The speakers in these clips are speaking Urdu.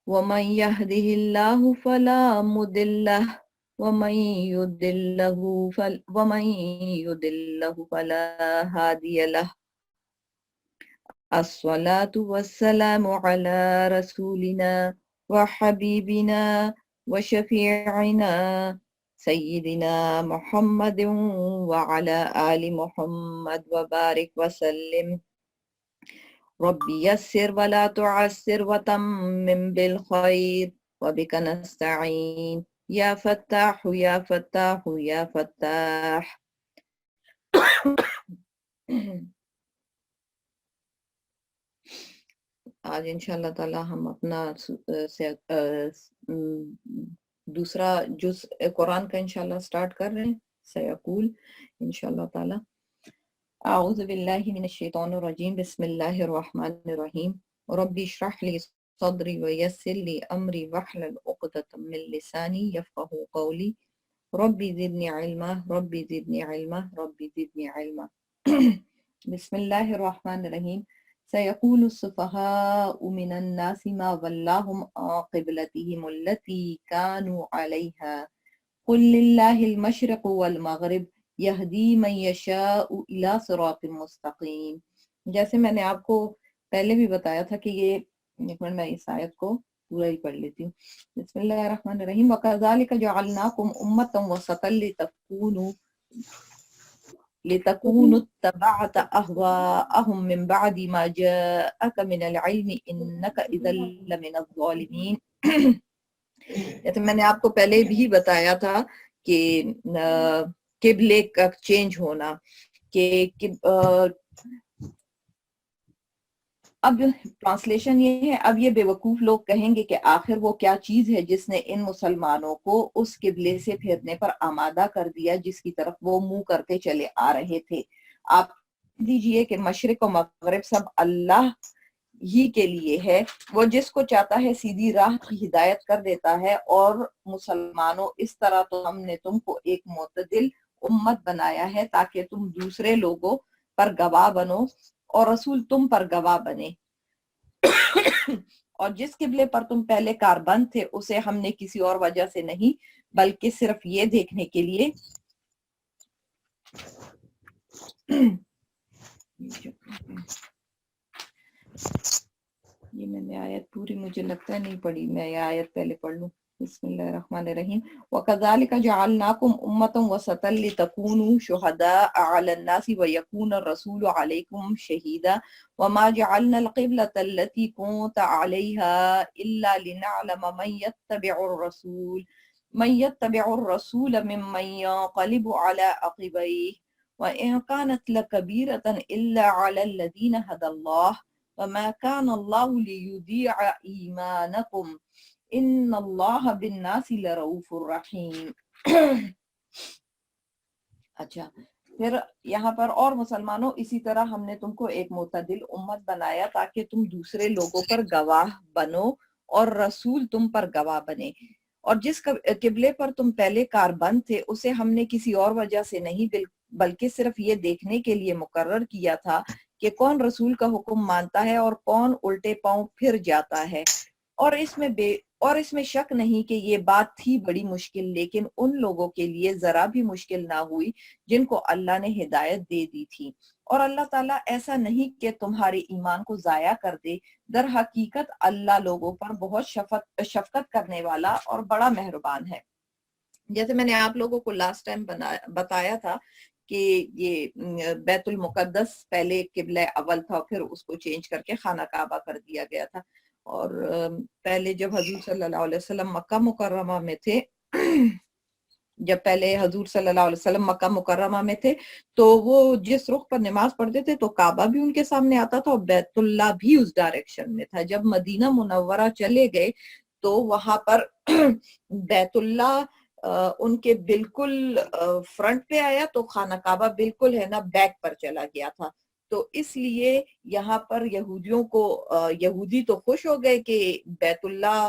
ومن يهده الله فلا مضل له ومن يضلله فلا هادي له. الصلاة والسلام على رسولنا وحبيبنا وشفيعنا سيدنا محمد وعلى آل محمد وبارك وسلم. ربي يسر ولا تعسر وتمم بالخير وبك نستعين يا فتاح يا فتاح يا فتاح. آج انشاءاللہ تعالی ہم اپنا دوسرا جز قرآن کا انشاءاللہ سٹارٹ کر رہے ہیں. سیقول انشاءاللہ تعالی اعوذ باللہ من الشیطان الرجیم بسم اللہ الرحمن الرحیم ربی اشرح لی صدری ویسر لی امری واحلل عقدۃ من لسانی یفقہوا قولی ربی زدنی علما ربی زدنی علما ربی زدنی علما. بسم اللہ الرحمن الرحیم. سيقول السفهاء من الناس ما ولاهم عن قبلتهم التي كانوا عليها قل لله المشرق والمغرب يهدي من يشاء إلى صراط مستقيم. جیسے میں نے آپ کو پہلے بھی بتایا تھا کہ یہ ایک منٹ میں اس آیت کو پورا ہی پڑھ لیتی ہوں. بسم اللہ الرحمن الرحیم. وَكَذَلِكَ جَعَلْنَاكُمْ أُمَّةً وَسَطًا لتكونوا اتبعت أهواءهم من بعد ما جاءك من العلم إنك إذا لمن الظالمين. جیسے میں نے آپ کو پہلے بھی بتایا تھا کہ قبلے کا چینج ہونا، کہ اب ٹرانسلیشن یہ ہے، اب یہ بے وقوف لوگ کہیں گے کہ آخر وہ کیا چیز ہے جس نے ان مسلمانوں کو اس قبلے سے پھرنے پر آمادہ کر دیا جس کی طرف وہ منہ کرتے چلے آ رہے تھے. آپ دیجئے کہ مشرق و مغرب سب اللہ ہی کے لیے ہے. وہ جس کو چاہتا ہے سیدھی راہ کی ہدایت کر دیتا ہے. اور مسلمانوں اس طرح تو ہم نے تم کو ایک معتدل امت بنایا ہے تاکہ تم دوسرے لوگوں پر گواہ بنو اور رسول تم پر گواہ بنے. اور جس قبلے پر تم پہلے کاربند تھے اسے ہم نے کسی اور وجہ سے نہیں بلکہ صرف یہ دیکھنے کے لیے یہ میں نے آیت پوری مجھے لگتا ہے نہیں پڑھی، میں یہ آیت پہلے پڑھ لوں. بسم اللہ الرحمن الرحیم. وَكَذَلِكَ جَعَلْنَاكُمْ أُمَّةً وَسَطًا لِتَكُونُوا شُهَدَاءَ عَلَى النَّاسِ وَيَكُونَ الرَّسُولُ عَلَيْكُمْ شَهِيدًا وَمَا جَعَلْنَا الْقِبْلَةَ الَّتِي كُنْتَ عَلَيْهَا إِلَّا لِنَعْلَمَ مَن يَتَّبِعُ الرَّسُولَ مِمَّن يَنقَلِبُ عَلَى عَقِبَيْهِ وَإِن كَانَتْ لَكَبِيرَةً إِلَّا عَلَى الَّذِينَ هَدَى اللَّهُ وَمَا كَانَ اللَّهُ لِيُضِيعَ إِيمَانَكُمْ ان اللہ بالناس لرؤوف الرحیم. اچھا، پھر یہاں پر اور مسلمانوں اسی طرح ہم نے تم کو ایک معتدل امت بنایا تاکہ تم دوسرے لوگوں پر گواہ بنو اور رسول تم پر گواہ بنے. اور جس قبلے پر تم پہلے کاربند تھے اسے ہم نے کسی اور وجہ سے نہیں بلکہ صرف یہ دیکھنے کے لیے مقرر کیا تھا کہ کون رسول کا حکم مانتا ہے اور کون الٹے پاؤں پھر جاتا ہے. اور اس میں شک نہیں کہ یہ بات تھی بڑی مشکل، لیکن ان لوگوں کے لیے ذرا بھی مشکل نہ ہوئی جن کو اللہ نے ہدایت دے دی تھی. اور اللہ تعالیٰ ایسا نہیں کہ تمہارے ایمان کو ضائع کر دے. در حقیقت اللہ لوگوں پر بہت شفقت کرنے والا اور بڑا مہربان ہے. جیسے میں نے آپ لوگوں کو لاسٹ ٹائم بتایا تھا کہ یہ بیت المقدس پہلے قبلہ اول تھا، پھر اس کو چینج کر کے خانہ کعبہ کر دیا گیا تھا. اور پہلے جب حضور صلی اللہ علیہ وسلم مکہ مکرمہ میں تھے مکہ مکرمہ میں تھے تو وہ جس رخ پر نماز پڑھتے تھے تو کعبہ بھی ان کے سامنے آتا تھا اور بیت اللہ بھی اس ڈائریکشن میں تھا. جب مدینہ منورہ چلے گئے تو وہاں پر بیت اللہ ان کے بالکل فرنٹ پہ آیا تو خانہ کعبہ بالکل ہے نا بیک پر چلا گیا تھا. تو اس لیے یہاں پر یہودیوں کو یہودی تو خوش ہو گئے کہ بیت اللہ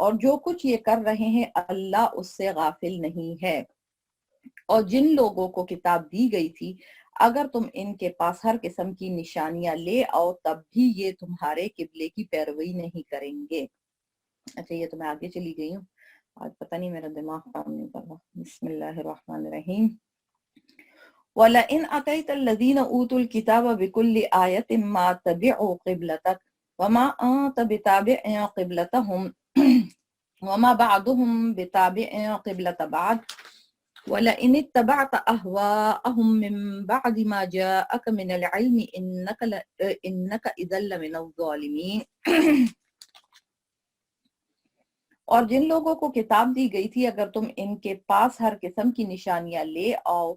اور جو کچھ یہ کر رہے ہیں اللہ اس سے غافل نہیں ہے۔ اور جن لوگوں کو کتاب دی گئی تھی اگر تم ان کے پاس ہر قسم کی نشانیاں لے آؤ تب بھی یہ تمہارے قبلے کی پیروی نہیں کریں گے۔ اچھا یہ تو میں آگے چلی گئی ہوں، آج پتہ نہیں میرا دماغ کام نہیں کر رہا۔ بسم اللہ الرحمن الرحیم۔ وَلَئِنْ أَتَيْتَ الَّذِينَ أُوتُوا الْكِتَابَ بِكُلِّ آيَةٍ مَا تَبِعُوا قِبْلَتَكَ وَمَا أَنْتَ بِتَابِعٍ قِبْلَتَهُمْ وَمَا بَعْضُهُمْ بِتَابِعٍ قِبْلَةَ بَعْضٍ وَلَئِنِ اتَّبَعْتَ أَهْوَاءَهُم مِّن بَعْدِ مَا جَاءَكَ مِنَ الْعِلْمِ إِنَّكَ إِذًا لَّمِنَ الظَّالِمِينَ۔ اور جن لوگوں کو کتاب دی گئی تھی اگر تم ان کے پاس ہر قسم کی نشانیاں لے آؤ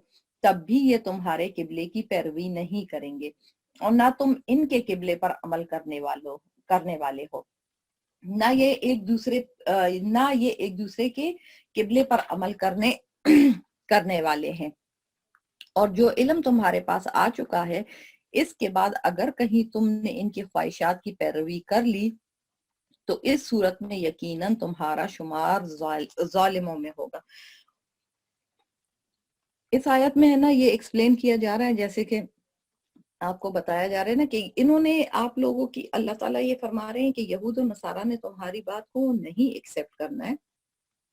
تب بھی یہ تمہارے قبلے کی پیروی نہیں کریں گے اور نہ تم ان کے قبلے پر عمل کرنے والے ہو، نہ یہ ایک دوسرے کے قبلے پر عمل کرنے والے ہیں۔ اور جو علم تمہارے پاس آ چکا ہے اس کے بعد اگر کہیں تم نے ان کی خواہشات کی پیروی کر لی تو اس صورت میں یقیناً تمہارا شمار ظالموں میں ہوگا۔ اس آیت میں ہے نا یہ ایکسپلین کیا جا رہا ہے، جیسے کہ آپ کو بتایا جا رہا ہے نا کہ انہوں نے آپ لوگوں کی، اللہ تعالیٰ یہ فرما رہے ہیں کہ یہود و نصارہ نے تمہاری بات کو نہیں ایکسپٹ کرنا ہے،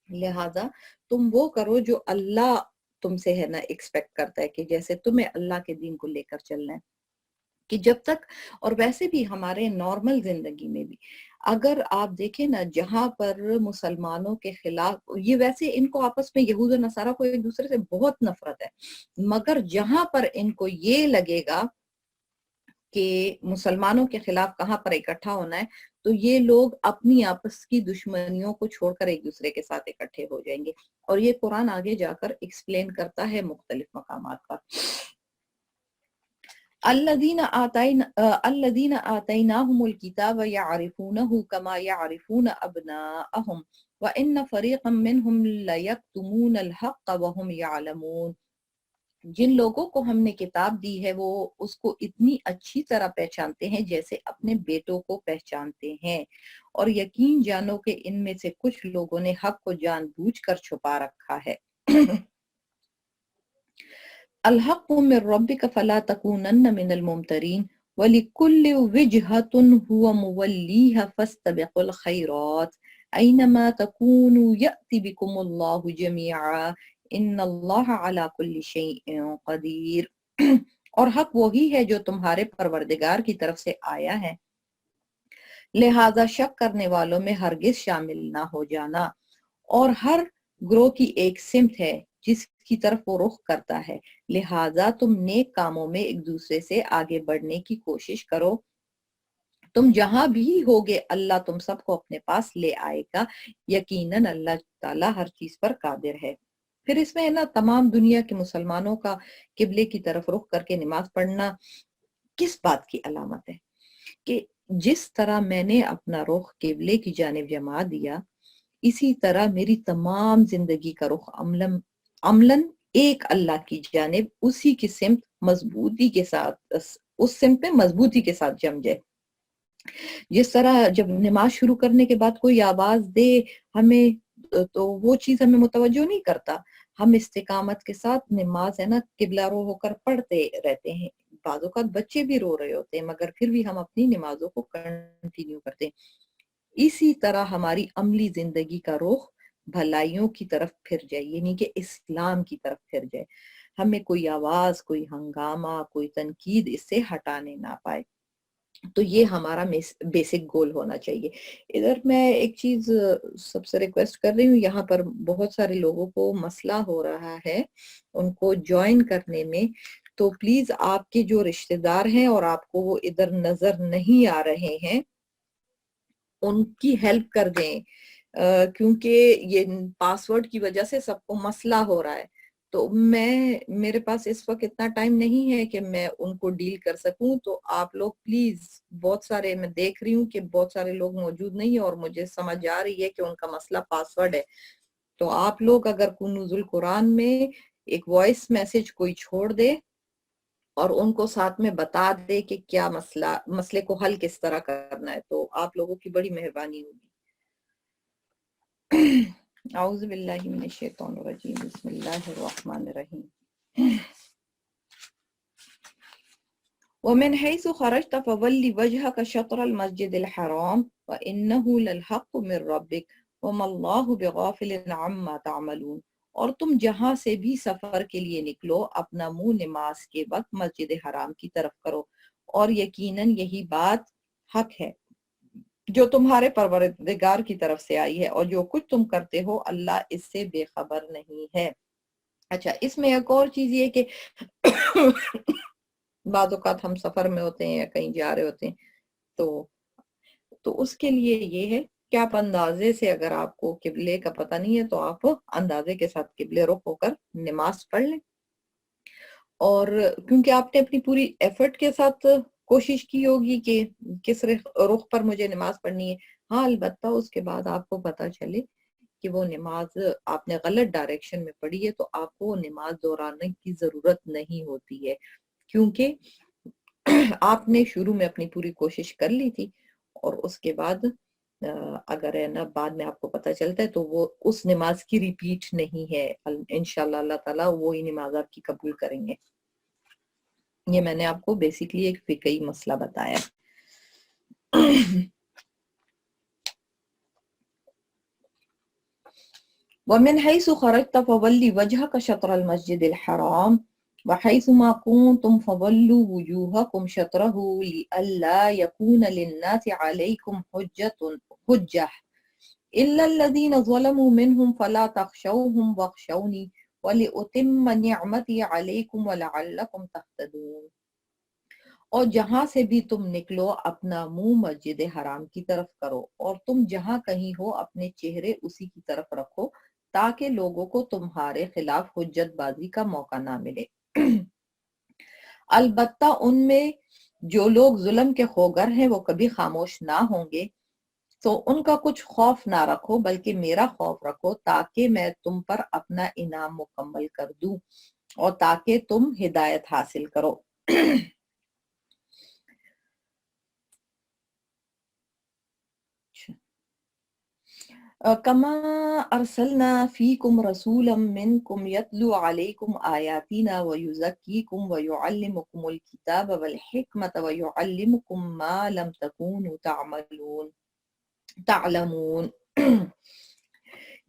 لہٰذا تم وہ کرو جو اللہ تم سے ہے نا ایکسپیکٹ کرتا ہے، کہ جیسے تمہیں اللہ کے دین کو لے کر چلنا ہے، کہ جب تک، اور ویسے بھی ہمارے نارمل زندگی میں بھی اگر آپ دیکھیں نا جہاں پر مسلمانوں کے خلاف، یہ ویسے ان کو آپس میں یہود و نصارہ کو ایک دوسرے سے بہت نفرت ہے، مگر جہاں پر ان کو یہ لگے گا کہ مسلمانوں کے خلاف کہاں پر اکٹھا ہونا ہے تو یہ لوگ اپنی آپس کی دشمنیوں کو چھوڑ کر ایک دوسرے کے ساتھ اکٹھے ہو جائیں گے، اور یہ قرآن آگے جا کر ایکسپلین کرتا ہے مختلف مقامات پر۔ الذین آتیناہم الکتاب یعرفونہ کما یعرفون ابناءہم وان فریقا منہم لیکتمون الحق وہم یعلمون۔ جن لوگوں کو ہم نے کتاب دی ہے وہ اس کو اتنی اچھی طرح پہچانتے ہیں جیسے اپنے بیٹوں کو پہچانتے ہیں، اور یقین جانو کہ ان میں سے کچھ لوگوں نے حق کو جان بوجھ کر چھپا رکھا ہے۔ الحق من ربک فلا تکونن من الممترین ولکل وجہۃ هو مولیھا فاستبقوا الخیرات اینما تکونوا یأتی بکم اللہ جمیعا ان اللہ علی کل شیء قدیر۔ اور حق وہی ہے جو تمہارے پروردگار کی طرف سے آیا ہے، لہذا شک کرنے والوں میں ہرگز شامل نہ ہو جانا، اور ہر گروہ کی ایک سمت ہے جس کی طرف وہ رخ کرتا ہے، لہذا تم نیک کاموں میں ایک دوسرے سے آگے بڑھنے کی کوشش کرو، تم جہاں بھی ہوگے اللہ تم سب کو اپنے پاس لے آئے گا، یقیناً اللہ تعالیٰ ہر چیز پر قادر ہے۔ پھر اس میں ہے نا تمام دنیا کے مسلمانوں کا قبلے کی طرف رخ کر کے نماز پڑھنا کس بات کی علامت ہے، کہ جس طرح میں نے اپنا رخ قبلے کی جانب جما دیا اسی طرح میری تمام زندگی کا رخ عملاً ایک اللہ کی جانب اسی کی سمت مضبوطی کے ساتھ، اس سمت میں مضبوطی کے ساتھ جم جائے۔ جس طرح جب نماز شروع کرنے کے بعد کوئی آواز دے ہمیں تو وہ چیز ہمیں متوجہ نہیں کرتا، ہم استقامت کے ساتھ نماز ہے نا قبلہ رو ہو کر پڑھتے رہتے ہیں، بعض اوقات بچے بھی رو رہے ہوتے ہیں مگر پھر بھی ہم اپنی نمازوں کو کنٹینیو کرتے ہیں۔ اسی طرح ہماری عملی زندگی کا رخ بھلائیوں کی طرف پھر جائے، یعنی کہ اسلام کی طرف پھر جائے، ہمیں کوئی آواز، کوئی ہنگامہ، کوئی تنقید اس سے ہٹانے نہ پائے۔ تو یہ ہمارا بیسک گول ہونا چاہیے۔ ادھر میں ایک چیز سب سے ریکویسٹ کر رہی ہوں، یہاں پر بہت سارے لوگوں کو مسئلہ ہو رہا ہے ان کو جوائن کرنے میں، تو پلیز آپ کے جو رشتہ دار ہیں اور آپ کو وہ ادھر نظر نہیں آ رہے ہیں ان کی ہیلپ کر دیں، کیونکہ یہ پاسورڈ کی وجہ سے سب کو مسئلہ ہو رہا ہے، تو میرے پاس اس وقت اتنا ٹائم نہیں ہے کہ میں ان کو ڈیل کر سکوں، تو آپ لوگ پلیز، بہت سارے میں دیکھ رہی ہوں کہ بہت سارے لوگ موجود نہیں اور مجھے سمجھ آ رہی ہے کہ ان کا مسئلہ پاسورڈ ہے، تو آپ لوگ اگر کنوز القرآن میں ایک وائس میسج کوئی چھوڑ دے اور ان کو ساتھ میں بتا دے کہ کیا مسئلے کو حل کس طرح کرنا ہے تو آپ لوگوں کی بڑی مہربانی ہوگی۔ اعوذ باللہ من الشیطان الرجیم، بسم اللہ الرحمن الرحیم۔ ومن حيث خرجت فول وجهك شطر المسجد الحرام وإنه للحق من ربك وما الله بغافل عما تعملون۔ اور تم جہاں سے بھی سفر کے لیے نکلو اپنا منہ نماز کے وقت مسجد حرام کی طرف کرو، اور یقیناً یہی بات حق ہے جو تمہارے پروردگار کی طرف سے آئی ہے، اور جو کچھ تم کرتے ہو اللہ اس سے بے خبر نہیں ہے۔ اچھا، اس میں ایک اور چیز یہ کہ بعض اوقات ہم سفر میں ہوتے ہیں یا کہیں جا رہے ہوتے ہیں تو اس کے لیے یہ ہے کہ آپ اندازے سے، اگر آپ کو قبلے کا پتہ نہیں ہے تو آپ اندازے کے ساتھ قبلے رخ ہو کر نماز پڑھ لیں، اور کیونکہ آپ نے اپنی پوری ایفرٹ کے ساتھ کوشش کی ہوگی کہ کس رخ پر مجھے نماز پڑھنی ہے۔ ہاں، البتہ اس کے بعد آپ کو پتہ چلے کہ وہ نماز آپ نے غلط ڈائریکشن میں پڑھی ہے تو آپ کو نماز دہرانے کی ضرورت نہیں ہوتی ہے، کیونکہ آپ نے شروع میں اپنی پوری کوشش کر لی تھی، اور اس کے بعد اگر ہے نا بعد میں آپ کو پتہ چلتا ہے تو وہ اس نماز کی ریپیٹ نہیں ہے، انشاءاللہ اللہ تعالیٰ وہی نماز آپ کی قبول کریں گے۔ یہ میں نے آپ کو بیسیکلی ایک فقہی مسئلہ بتایا۔ وَمِنْ حَيْثُ خَرَجْتَ فَوَلِّ وَجْهَكَ شَطْرَ الْمَسْجِدِ الْحَرَامِ وَحَيْثُ مَا كُنْتُمْ فَوَلُّوا وُجُوهَكُمْ شَطْرَهُ لِئَلَّا يَكُونَ لِلنَّاسِ عَلَيْكُمْ حُجَّةٌ إِلَّا الَّذِينَ ظَلَمُوا مِنْهُمْ فَلَا تَخْشَوْهُمْ وَاخْشَوْنِي وَلِأُتِمَّ نِعْمَتِي عَلَيْكُمْ وَلَعَلَّكُمْ تَهْتَدُونَ۔ اور جہاں سے بھی تم نکلو اپنا منہ مسجد حرام کی طرف کرو، اور تم جہاں کہیں ہو اپنے چہرے اسی کی طرف رکھو تاکہ لوگوں کو تمہارے خلاف حجت بازی کا موقع نہ ملے۔ البتہ ان میں جو لوگ ظلم کے خوگر ہیں وہ کبھی خاموش نہ ہوں گے، تو ان کا کچھ خوف نہ رکھو بلکہ میرا خوف رکھو تاکہ میں تم پر اپنا انعام مکمل کر دوں اور تاکہ تم ہدایت حاصل کرو۔ کما ارسلنا فیکم رسولا منکم یتلو علیکم آیاتنا ویزکیکم ویعلمکم الکتاب والحکمت ویعلمکم ما لم تکونوا تعلمون۔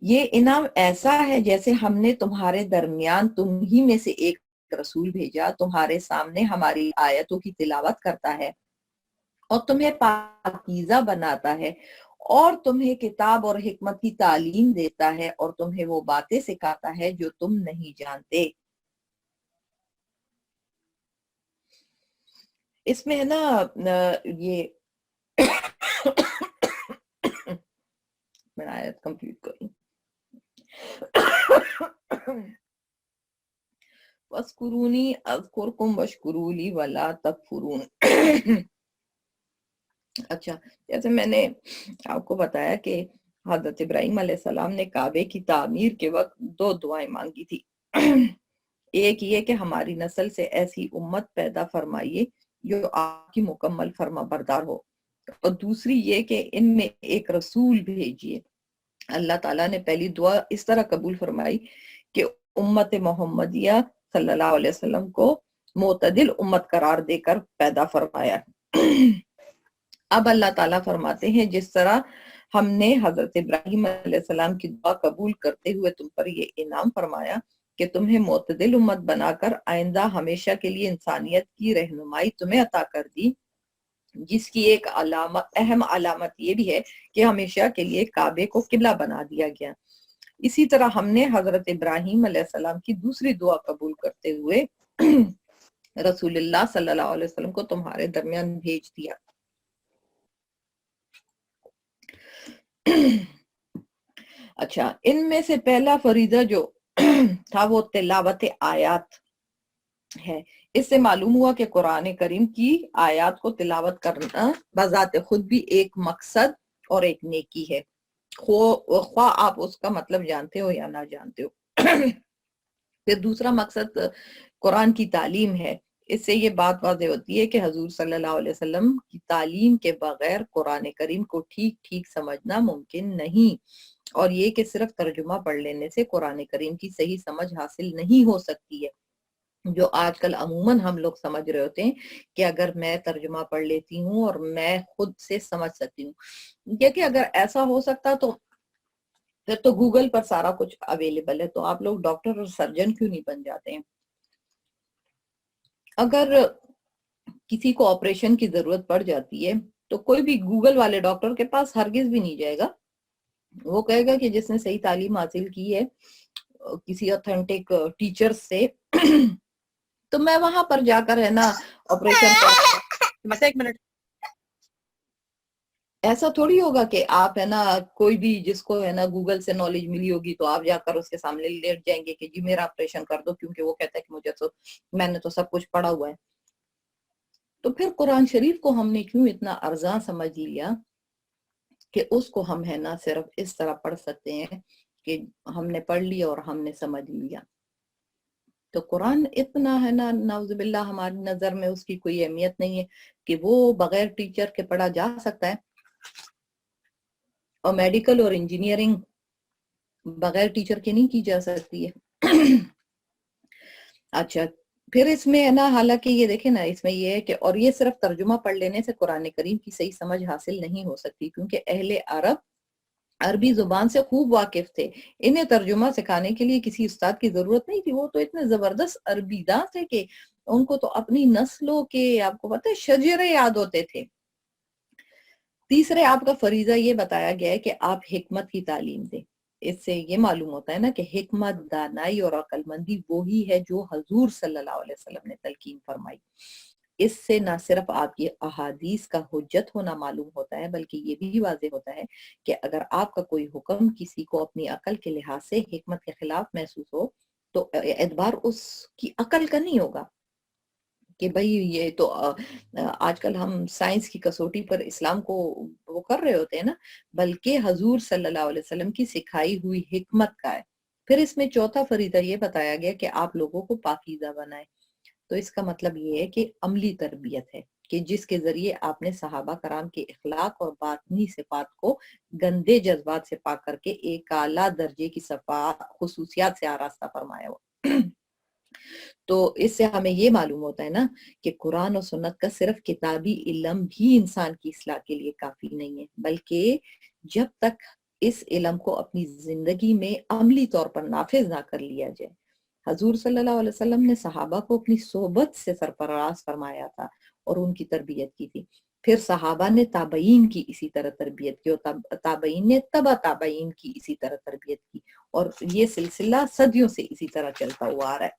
یہ انعام ایسا ہے جیسے ہم نے تمہارے درمیان تم ہی میں سے ایک رسول بھیجا، تمہارے سامنے ہماری آیتوں کی تلاوت کرتا ہے اور تمہیں پاکیزہ بناتا ہے، اور تمہیں کتاب اور حکمت کی تعلیم دیتا ہے، اور تمہیں وہ باتیں سکھاتا ہے جو تم نہیں جانتے۔ اس میں ہے نا یہ میں آیت کمپلیٹ کروں۔ وَاذْكُرُونِي أَذْكُرْكُمْ وَاشْكُرُوا لِي وَلَا تَكْفُرُونَ۔ اچھا، جیسے میں نے آپ کو بتایا کہ حضرت ابراہیم علیہ السلام نے کعبے کی تعمیر کے وقت دو دعائیں مانگی تھی۔ ایک یہ کہ ہماری نسل سے ایسی امت پیدا فرمائیے جو آپ کی مکمل فرما بردار ہو، اور دوسری یہ کہ ان میں ایک رسول بھیجیے۔ اللہ تعالیٰ نے پہلی دعا اس طرح قبول فرمائی کہ امت محمدیہ صلی اللہ علیہ وسلم کو معتدل امت قرار دے کر پیدا فرمایا۔ اب اللہ تعالیٰ فرماتے ہیں جس طرح ہم نے حضرت ابراہیم علیہ السلام کی دعا قبول کرتے ہوئے تم پر یہ انعام فرمایا کہ تمہیں معتدل امت بنا کر آئندہ ہمیشہ کے لیے انسانیت کی رہنمائی تمہیں عطا کر دی، جس کی ایک اہم علامت یہ بھی ہے کہ ہمیشہ کے لیے کعبے کو قبلہ بنا دیا گیا۔ اسی طرح ہم نے حضرت ابراہیم علیہ السلام کی دوسری دعا قبول کرتے ہوئے رسول اللہ صلی اللہ علیہ وسلم کو تمہارے درمیان بھیج دیا۔ اچھا، ان میں سے پہلا فریضہ جو تھا وہ تلاوت آیات ہے۔ اس سے معلوم ہوا کہ قرآن کریم کی آیات کو تلاوت کرنا بذات خود بھی ایک مقصد اور ایک نیکی ہے، خواہ آپ اس کا مطلب جانتے ہو یا نہ جانتے ہو۔ پھر دوسرا مقصد قرآن کی تعلیم ہے۔ اس سے یہ بات واضح ہوتی ہے کہ حضور صلی اللہ علیہ وسلم کی تعلیم کے بغیر قرآن کریم کو ٹھیک ٹھیک سمجھنا ممکن نہیں، اور یہ کہ صرف ترجمہ پڑھ لینے سے قرآن کریم کی صحیح سمجھ حاصل نہیں ہو سکتی ہے، جو آج کل عموماً ہم لوگ سمجھ رہے ہوتے ہیں کہ اگر میں ترجمہ پڑھ لیتی ہوں اور میں خود سے سمجھ سکتی ہوں، کیونکہ اگر ایسا ہو سکتا تو پھر تو گوگل پر سارا کچھ اویلیبل ہے، تو آپ لوگ ڈاکٹر اور سرجن کیوں نہیں بن جاتے ہیں؟ اگر کسی کو آپریشن کی ضرورت پڑ جاتی ہے تو کوئی بھی گوگل والے ڈاکٹر کے پاس ہرگز بھی نہیں جائے گا، وہ کہے گا کہ جس نے صحیح تعلیم حاصل کی ہے کسی اوتھینٹک ٹیچر سے تو میں وہاں پر جا کر ہے نا آپریشن بس ایک منٹ، ایسا تھوڑی ہوگا کہ آپ ہے نا کوئی بھی جس کو ہے نا گوگل سے نالج ملی ہوگی تو آپ جا کر اس کے سامنے لیٹ جائیں گے کہ جی میرا آپریشن کر دو، کیونکہ وہ کہتا ہے کہ مجھے تو میں نے تو سب کچھ پڑھا ہوا ہے۔ تو پھر قرآن شریف کو ہم نے کیوں اتنا ارزاں سمجھ لیا کہ اس کو ہم ہے نا صرف اس طرح پڑھ سکتے ہیں کہ ہم نے پڑھ لیا اور ہم نے سمجھ لیا۔ تو قرآن اتنا ہے نا نعوذ باللہ ہماری نظر میں اس کی کوئی اہمیت نہیں ہے کہ وہ بغیر ٹیچر کے پڑھا جا سکتا ہے، اور میڈیکل اور انجینئرنگ بغیر ٹیچر کے نہیں کی جا سکتی ہے۔ اچھا، پھر اس میں ہے نا حالانکہ یہ دیکھیں نا اس میں یہ ہے کہ اور یہ صرف ترجمہ پڑھ لینے سے قرآن کریم کی صحیح سمجھ حاصل نہیں ہو سکتی، کیونکہ اہل عربی زبان سے خوب واقف تھے، انہیں ترجمہ سکھانے کے لیے کسی استاد کی ضرورت نہیں تھی، وہ تو اتنے زبردست عربی داں تھے کہ ان کو تو اپنی نسلوں کے آپ کو پتہ ہے شجرے یاد ہوتے تھے۔ تیسرے آپ کا فریضہ یہ بتایا گیا ہے کہ آپ حکمت کی تعلیم دیں۔ اس سے یہ معلوم ہوتا ہے نا کہ حکمت، دانائی اور عقل مندی وہی ہے جو حضور صلی اللہ علیہ وسلم نے تلقین فرمائی۔ اس سے نہ صرف آپ کی احادیث کا حجت ہونا معلوم ہوتا ہے بلکہ یہ بھی واضح ہوتا ہے کہ اگر آپ کا کوئی حکم کسی کو اپنی عقل کے لحاظ سے حکمت کے خلاف محسوس ہو تو اعتبار اس کی عقل کا نہیں ہوگا کہ بھئی یہ تو آج کل ہم سائنس کی کسوٹی پر اسلام کو وہ کر رہے ہوتے ہیں نا، بلکہ حضور صلی اللہ علیہ وسلم کی سکھائی ہوئی حکمت کا ہے۔ پھر اس میں چوتھا فریضہ یہ بتایا گیا کہ آپ لوگوں کو پاکیزہ بنائیں، تو اس کا مطلب یہ ہے کہ عملی تربیت ہے کہ جس کے ذریعے آپ نے صحابہ کرام کے اخلاق اور باطنی صفات کو گندے جذبات سے پاک کر کے ایک اعلیٰ درجے کی خصوصیات سے آراستہ فرمایا ہو۔ تو اس سے ہمیں یہ معلوم ہوتا ہے نا کہ قرآن و سنت کا صرف کتابی علم بھی انسان کی اصلاح کے لیے کافی نہیں ہے، بلکہ جب تک اس علم کو اپنی زندگی میں عملی طور پر نافذ نہ کر لیا جائے۔ حضور صلی اللہ علیہ وسلم نے صحابہ کو اپنی صحبت سے سرفراز فرمایا تھا اور ان کی تربیت کی تھی، پھر صحابہ نے تابعین کی اسی طرح تربیت کی اور تابعین نے تبع تابعین کی اسی طرح تربیت کی، اور یہ سلسلہ صدیوں سے اسی طرح چلتا ہوا آ رہا ہے۔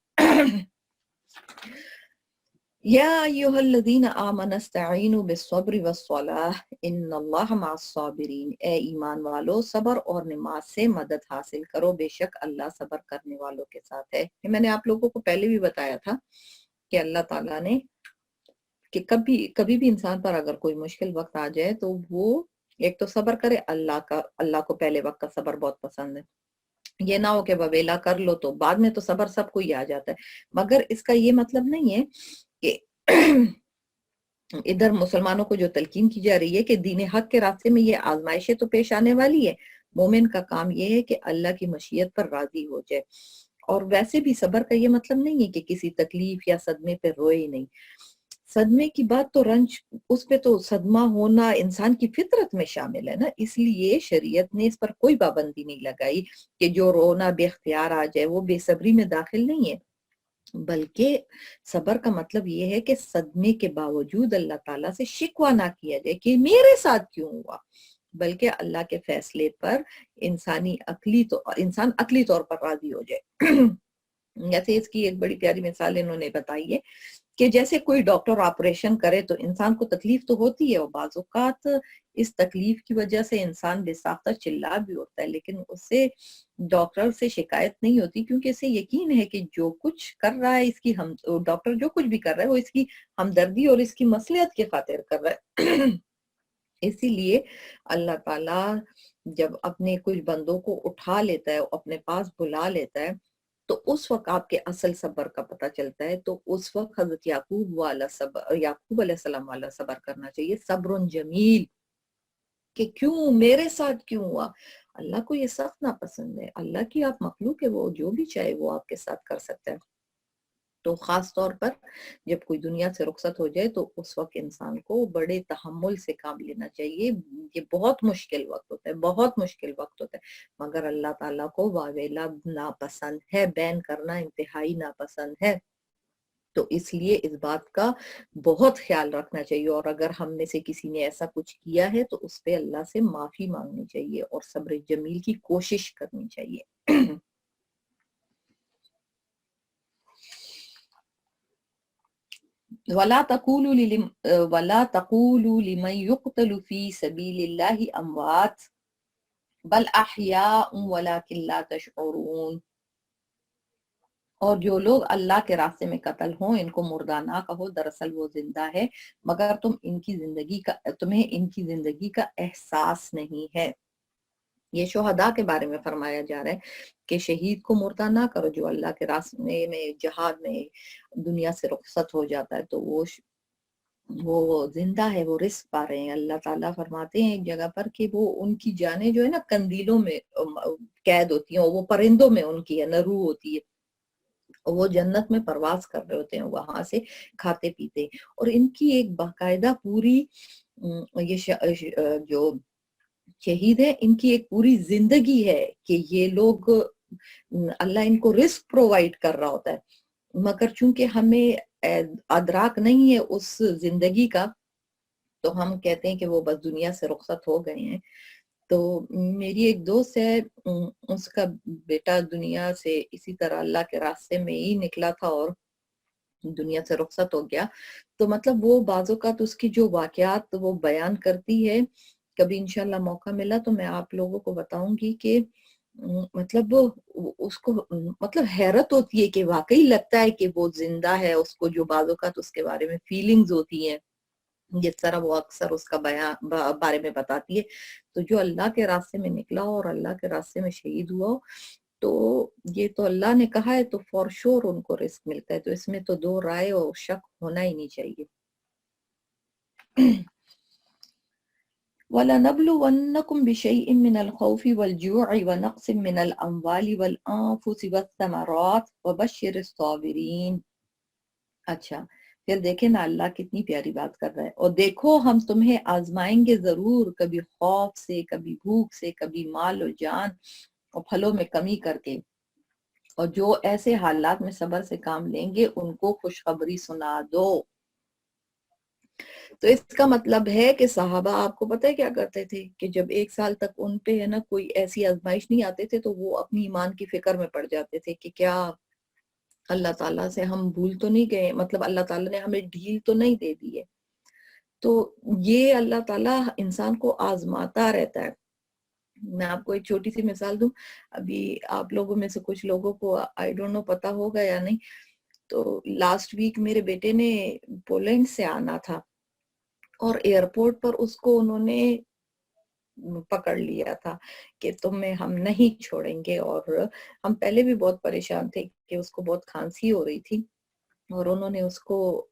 یا ایھا الذین آمنوا استعینوا بالصبر والصلاۃ ان اللہ مع الصابرین، اے ایمان والو صبر اور نماز سے مدد حاصل کرو، بے شک اللہ صبر کرنے والوں کے ساتھ ہے۔ میں نے آپ لوگوں کو پہلے بھی بتایا تھا کہ اللہ تعالیٰ نے کہ کبھی بھی انسان پر اگر کوئی مشکل وقت آ جائے تو وہ ایک تو صبر کرے، اللہ کو پہلے وقت کا صبر بہت پسند ہے، یہ نہ ہو کہ وویلا کر لو تو بعد میں تو صبر سب کو ہی آ جاتا ہے، مگر اس کا یہ مطلب نہیں ہے کہ ادھر مسلمانوں کو جو تلقین کی جا رہی ہے کہ دین حق کے راستے میں یہ آزمائشیں تو پیش آنے والی ہے، مومن کا کام یہ ہے کہ اللہ کی مشیت پر راضی ہو جائے، اور ویسے بھی صبر کا یہ مطلب نہیں ہے کہ کسی تکلیف یا صدمے پہ روئے ہی نہیں، صدمے کی بات تو رنج، اس پہ تو صدمہ ہونا انسان کی فطرت میں شامل ہے نا، اس لیے شریعت نے اس پر کوئی پابندی نہیں لگائی کہ جو رونا بے اختیار آ جائے وہ بے صبری میں داخل نہیں ہے، بلکہ صبر کا مطلب یہ ہے کہ صدمے کے باوجود اللہ تعالیٰ سے شکوہ نہ کیا جائے کہ میرے ساتھ کیوں ہوا، بلکہ اللہ کے فیصلے پر انسان عقلی طور پر راضی ہو جائے۔ جیسے اس کی ایک بڑی پیاری مثال انہوں نے بتائی ہے کہ جیسے کوئی ڈاکٹر آپریشن کرے تو انسان کو تکلیف تو ہوتی ہے، اور بعض اوقات اس تکلیف کی وجہ سے انسان بے ساختہ چلا بھی ہوتا ہے، لیکن اس سے ڈاکٹر سے شکایت نہیں ہوتی کیونکہ اسے یقین ہے کہ جو کچھ کر رہا ہے ڈاکٹر جو کچھ بھی کر رہا ہے وہ اس کی ہمدردی اور اس کی مصلحت کی خاطر کر رہا ہے۔ اسی لیے اللہ تعالیٰ جب اپنے کچھ بندوں کو اٹھا لیتا ہے، اپنے پاس بلا لیتا ہے، تو اس وقت آپ کے اصل صبر کا پتہ چلتا ہے، تو اس وقت حضرت یعقوب علیہ السلام والا صبر کرنا چاہیے، صبر جمیل، کہ کیوں میرے ساتھ کیوں ہوا، اللہ کو یہ سخت ناپسند ہے. اللہ کی آپ مخلوق ہے, وہ جو بھی چاہے وہ آپ کے ساتھ کر سکتا ہے. تو خاص طور پر جب کوئی دنیا سے رخصت ہو جائے تو اس وقت انسان کو بڑے تحمل سے کام لینا چاہیے. یہ بہت مشکل وقت ہوتا ہے, بہت مشکل وقت ہوتا ہے, مگر اللہ تعالیٰ کو واویلا ناپسند ہے, بین کرنا انتہائی ناپسند ہے. تو اس لیے اس بات کا بہت خیال رکھنا چاہیے, اور اگر ہم میں سے کسی نے ایسا کچھ کیا ہے تو اس پہ اللہ سے معافی مانگنی چاہیے اور صبر جمیل کی کوشش کرنی چاہیے. وَلَا تَقُولُوا لِمَنْ يُقْتَلُ فِي سَبِيلِ اللَّهِ أَمْوَاتٌ بَلْ أَحْيَاءٌ وَلَكِنْ لَا تَشْعُرُونَ. اور جو لوگ اللہ کے راستے میں قتل ہوں ان کو مردہ نہ کہو, دراصل وہ زندہ ہے, مگر تمہیں ان کی زندگی کا احساس نہیں ہے. یہ شہداء کے بارے میں فرمایا جا رہا ہے کہ شہید کو مردہ نہ کرو جو اللہ کے راستے میں جہاد میں دنیا سے رخصت ہو جاتا ہے, تو وہ زندہ ہے, وہ رزق پا رہے ہیں. اللہ تعالیٰ فرماتے ہیں ایک جگہ پر کہ وہ ان کی جانیں جو ہے نا قندیلوں میں قید ہوتی ہیں, اور وہ پرندوں میں ان کی نرو ہوتی ہے, وہ جنت میں پرواز کر رہے ہوتے ہیں, وہاں سے کھاتے پیتے. اور ان کی ایک باقاعدہ پوری یہ جو شہید ہے ان کی ایک پوری زندگی ہے کہ یہ لوگ اللہ ان کو رزق پرووائڈ کر رہا ہوتا ہے, مگر چونکہ ہمیں ادراک نہیں ہے اس زندگی کا تو ہم کہتے ہیں کہ وہ بس دنیا سے رخصت ہو گئے ہیں. تو میری ایک دوست ہے, اس کا بیٹا دنیا سے اسی طرح اللہ کے راستے میں ہی نکلا تھا اور دنیا سے رخصت ہو گیا. تو مطلب وہ بعض اوقات اس کی جو واقعات وہ بیان کرتی ہے, کبھی انشاءاللہ موقع ملا تو میں آپ لوگوں کو بتاؤں گی کہ مطلب اس کو مطلب حیرت ہوتی ہے کہ واقعی لگتا ہے کہ وہ زندہ ہے. اس کو جو بعض اوقات اس کے بارے میں فیلنگز ہوتی ہیں جس طرح وہ اکثر اس کا بارے میں بتاتی ہے. تو جو اللہ کے راستے میں نکلا اور اللہ کے راستے میں شہید ہوا تو یہ تو اللہ نے کہا ہے تو فور شور ان کو رزق ملتا ہے, تو اس میں تو دو رائے اور شک ہونا ہی نہیں چاہیے. وَلَنَبْلُوَنَّكُمْ بِشَيْءٍ مِّنَ الْخَوْفِ وَالْجُوعِ وَنَقْصٍ مِّنَ الْأَمْوَالِ وَالْأَنفُسِ وَالثَّمَرَاتِ وَبَشِّرِ الصَّابِرِينَ. اچھا پھر دیکھیں نا اللہ کتنی پیاری بات کر رہا ہے, اور دیکھو ہم تمہیں آزمائیں گے ضرور, کبھی خوف سے, کبھی بھوک سے, کبھی مال و جان اور پھلوں میں کمی کر کے, اور جو ایسے حالات میں صبر سے کام لیں گے ان کو خوشخبری سنا دو. تو اس کا مطلب ہے کہ صحابہ آپ کو پتہ ہے کیا کرتے تھے کہ جب 1 سال تک ان پہ ہے نا کوئی ایسی آزمائش نہیں آتے تھے تو وہ اپنی ایمان کی فکر میں پڑ جاتے تھے کہ کیا اللہ تعالیٰ سے ہم بھول تو نہیں گئے, مطلب اللہ تعالیٰ نے ہمیں ڈھیل تو نہیں دے دی ہے. تو یہ اللہ تعالیٰ انسان کو آزماتا رہتا ہے. میں آپ کو ایک چھوٹی سی مثال دوں, ابھی آپ لوگوں میں سے کچھ لوگوں کو آئی ڈونٹ نو پتا ہوگا یا نہیں, تو لاسٹ ویک میرے بیٹے نے پولینڈ سے آنا تھا اور ایئرپورٹ پر اس کو انہوں نے پکڑ لیا تھا کہ تمہیں ہم نہیں چھوڑیں گے. اور ہم پہلے بھی بہت پریشان تھے کہ اس کو بہت کھانسی ہو رہی تھی اور انہوں نے اس کو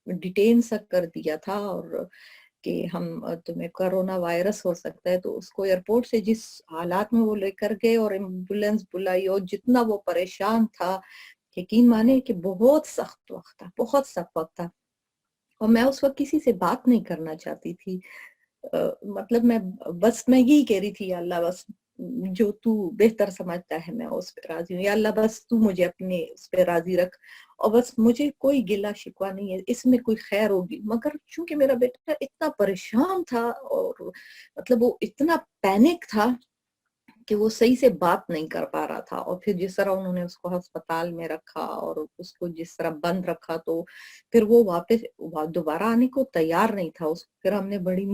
ڈیٹین سا کر دیا تھا اور کہ ہم تمہیں کرونا وائرس ہو سکتا ہے. تو اس کو ایئرپورٹ سے جس حالات میں وہ لے کر گئے اور ایمبولینس بلائی اور جتنا وہ پریشان تھا, یقین مانے کہ بہت سخت وقت تھا, بہت سخت وقت تھا. اور میں اس وقت کسی سے بات نہیں کرنا چاہتی تھی, مطلب میں یہی کہہ رہی تھی, یا اللہ بس جو تو بہتر سمجھتا ہے میں اس پہ راضی ہوں, یا اللہ بس تو مجھے اپنے اس پہ راضی رکھ, اور بس مجھے کوئی گلہ شکوہ نہیں ہے, اس میں کوئی خیر ہوگی. مگر چونکہ میرا بیٹا اتنا پریشان تھا اور مطلب وہ اتنا پینک تھا کہ وہ صحیح سے بات نہیں کر پا رہا تھا, اور پھر جس طرح انہوں نے اس کو ہسپتال میں رکھا اور اس کو جس طرح بند رکھا تو پھر وہ واپس دوبارہ آنے کو تیار نہیں تھا. اس پھر ہم نے بڑی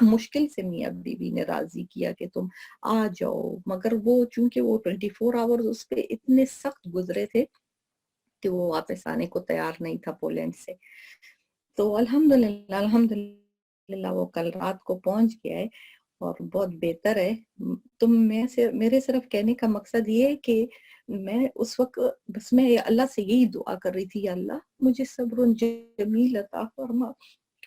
مشکل سے میاں بیوی نے راضی کیا کہ تم آ جاؤ, مگر وہ چونکہ وہ 24 آورز اس پہ اتنے سخت گزرے تھے کہ وہ واپس آنے کو تیار نہیں تھا پولینڈ سے. تو الحمدللہ وہ کل رات کو پہنچ گیا ہے اور بہت بہتر ہے. میرے صرف کہنے کا مقصد یہ ہے کہ میں اس وقت بس میں اللہ سے یہی دعا کر رہی تھی, یا اللہ مجھے صبر جمیل عطا فرما,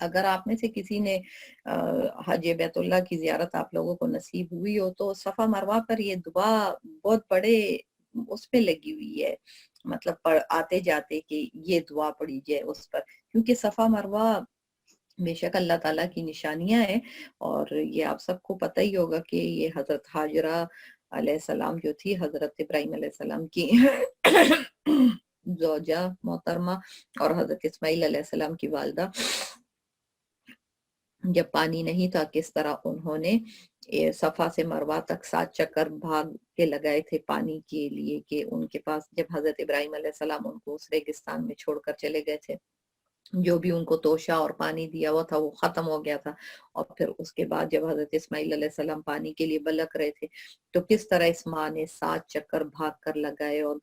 اگر آپ میں سے کسی نے حج بیت اللہ کی زیارت آپ لوگوں کو نصیب ہوئی ہو تو صفا مروہ پر یہ دعا بہت بڑے اس پہ لگی ہوئی ہے، مطلب آتے جاتے کہ یہ دعا پڑھی جائے اس پر، کیونکہ صفا مروہ بے شک اللہ تعالیٰ کی نشانیاں ہیں، اور یہ آپ سب کو پتہ ہی ہوگا کہ یہ حضرت حاجرہ علیہ السلام جو تھی حضرت ابراہیم علیہ السلام کی زوجہ محترمہ، اور حضرت اسماعیل علیہ السلام کی والدہ، جب پانی نہیں تھا کس طرح انہوں نے صفا سے مروہ تک 7 چکر بھاگ کے لگائے تھے پانی کے لیے، کہ ان کے پاس جب حضرت ابراہیم علیہ السلام ان کو اس ریگستان میں چھوڑ کر چلے گئے تھے، جو بھی ان کو توشہ اور پانی دیا ہوا تھا وہ ختم ہو گیا تھا، اور پھر اس کے بعد جب حضرت اسماعیل علیہ السلام پانی کے لیے بلک رہے تھے تو کس طرح اس ماں نے 7 چکر بھاگ کر لگائے، اور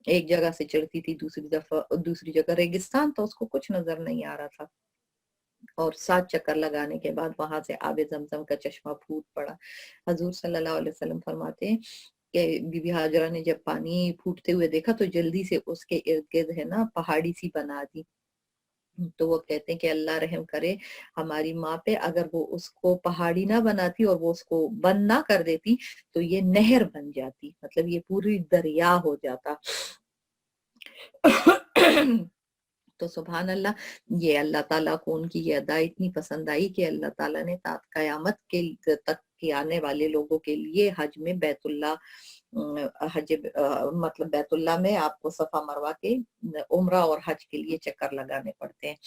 ایک جگہ سے چڑھتی تھی دوسری جگہ ریگستان تو اس کو کچھ نظر نہیں آ رہا تھا، اور 7 چکر لگانے کے بعد وہاں سے آب زمزم کا چشمہ پھوٹ پڑا۔ حضور صلی اللہ علیہ وسلم فرماتے ہیں کہ بی بی ہاجرہ نے جب پانی پھوٹتے ہوئے دیکھا تو جلدی سے اس کے ارد گرد ہے نا پہاڑی سی بنا دی، تو وہ کہتے ہیں کہ اللہ رحم کرے ہماری ماں پہ، اگر وہ اس کو پہاڑی نہ بناتی اور وہ اس کو بند نہ کر دیتی تو یہ نہر بن جاتی، مطلب یہ پوری دریا ہو جاتا۔ تو سبحان اللہ، یہ اللہ تعالیٰ کو ان کی یہ ادا اتنی پسند آئی کہ اللہ تعالیٰ نے قیامت کے تک کے آنے والے لوگوں کے لیے حج میں بیت اللہ مطلب بیت اللہ میں آپ کو صفا مروہ کے عمرہ اور حج کے لیے چکر لگانے پڑتے ہیں۔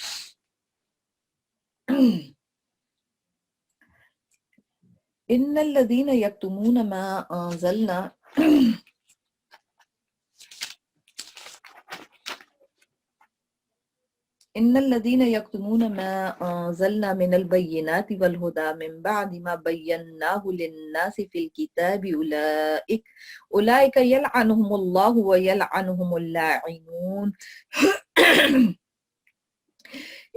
ان الذين يكتمون ما انزلنا ان الذين يكتمون ما انزلنا من البينات والهدى من بعد ما بيناه للناس في الكتاب اولئك يلعنهم الله ويلعنهم اللاعنون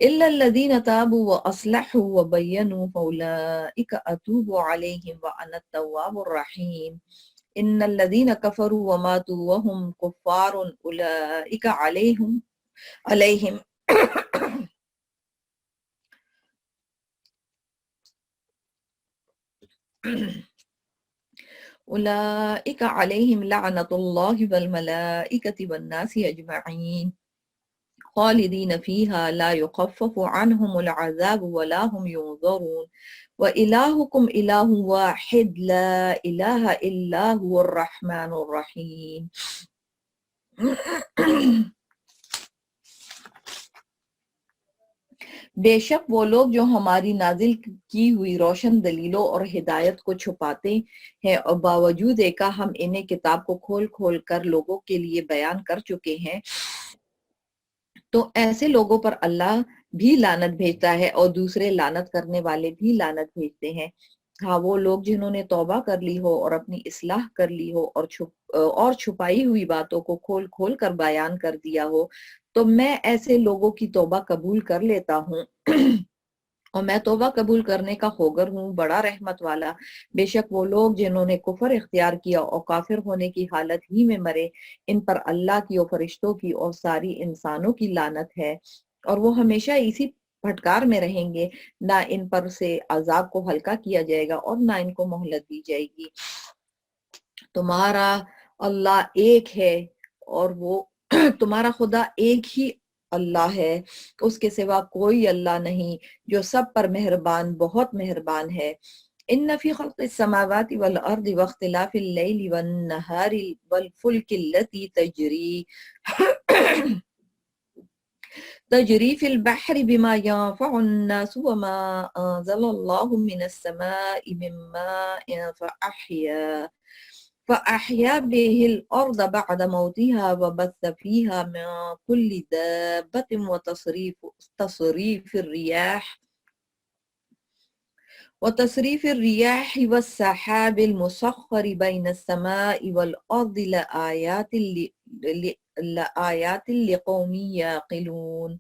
إلا الذين تابوا وأصلحوا وبينوا فأولئك أتوب عليهم وأنا التواب الرحيم إن الذين كفروا وماتوا وهم كفار أولئك عليهم أولئك عليهم لعنة الله والملائكة والناس أجمعين خالدين فيها لا يخفف عنهم العذاب ولا هم ينظرون وإلهكم إله واحد لا إله إلا هو الرحمن الرحيم۔ بے شک وہ لوگ جو ہماری نازل کی ہوئی روشن دلیلوں اور ہدایت کو چھپاتے ہیں اور باوجود ایک ہم انہیں کتاب کو کھول کھول کر لوگوں کے لیے بیان کر چکے ہیں، تو ایسے لوگوں پر اللہ بھی لعنت بھیجتا ہے اور دوسرے لعنت کرنے والے بھی لعنت بھیجتے ہیں۔ ہاں وہ لوگ جنہوں نے توبہ کر لی ہو اور اپنی اصلاح کر لی ہو اور چھپائی ہوئی باتوں کو کھول کھول کر بیان کر دیا ہو، تو میں ایسے لوگوں کی توبہ قبول کر لیتا ہوں اور میں توبہ قبول کرنے کا خوگر ہوں، بڑا رحمت والا۔ بے شک وہ لوگ جنہوں نے کفر اختیار کیا اور کافر ہونے کی حالت ہی میں مرے، ان پر اللہ کی اور فرشتوں کی اور ساری انسانوں کی لعنت ہے، اور وہ ہمیشہ اسی پھٹکار میں رہیں گے، نہ ان پر سے عذاب کو ہلکا کیا جائے گا اور نہ ان کو مہلت دی جائے گی۔ تمہارا اللہ ایک ہے اور وہ تمہارا خدا ایک ہی اللہ ہے، اس کے سوا کوئی اللہ نہیں جو سب پر مہربان بہت مہربان ہے۔ ان فی خلق السماوات والارض واختلاف اللیل والنہار والفلک التي تجری فی البحر بما ينفع الناس وما انزل الله من السماء من ماء فأحيا به الأرض بعد موتها وبث فيها من كل دابة وتصريف الرياح والسحاب المسخر بين السماء والأرض لآيات لقوم يعقلون۔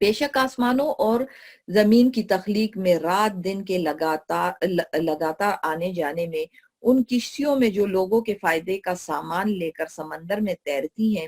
بے شک آسمانوں اور زمین کی تخلیق میں رات دن کے لگاتار آنے جانے میں، ان کشتیوں میں جو لوگوں کے فائدے کا سامان لے کر سمندر میں تیرتی ہیں،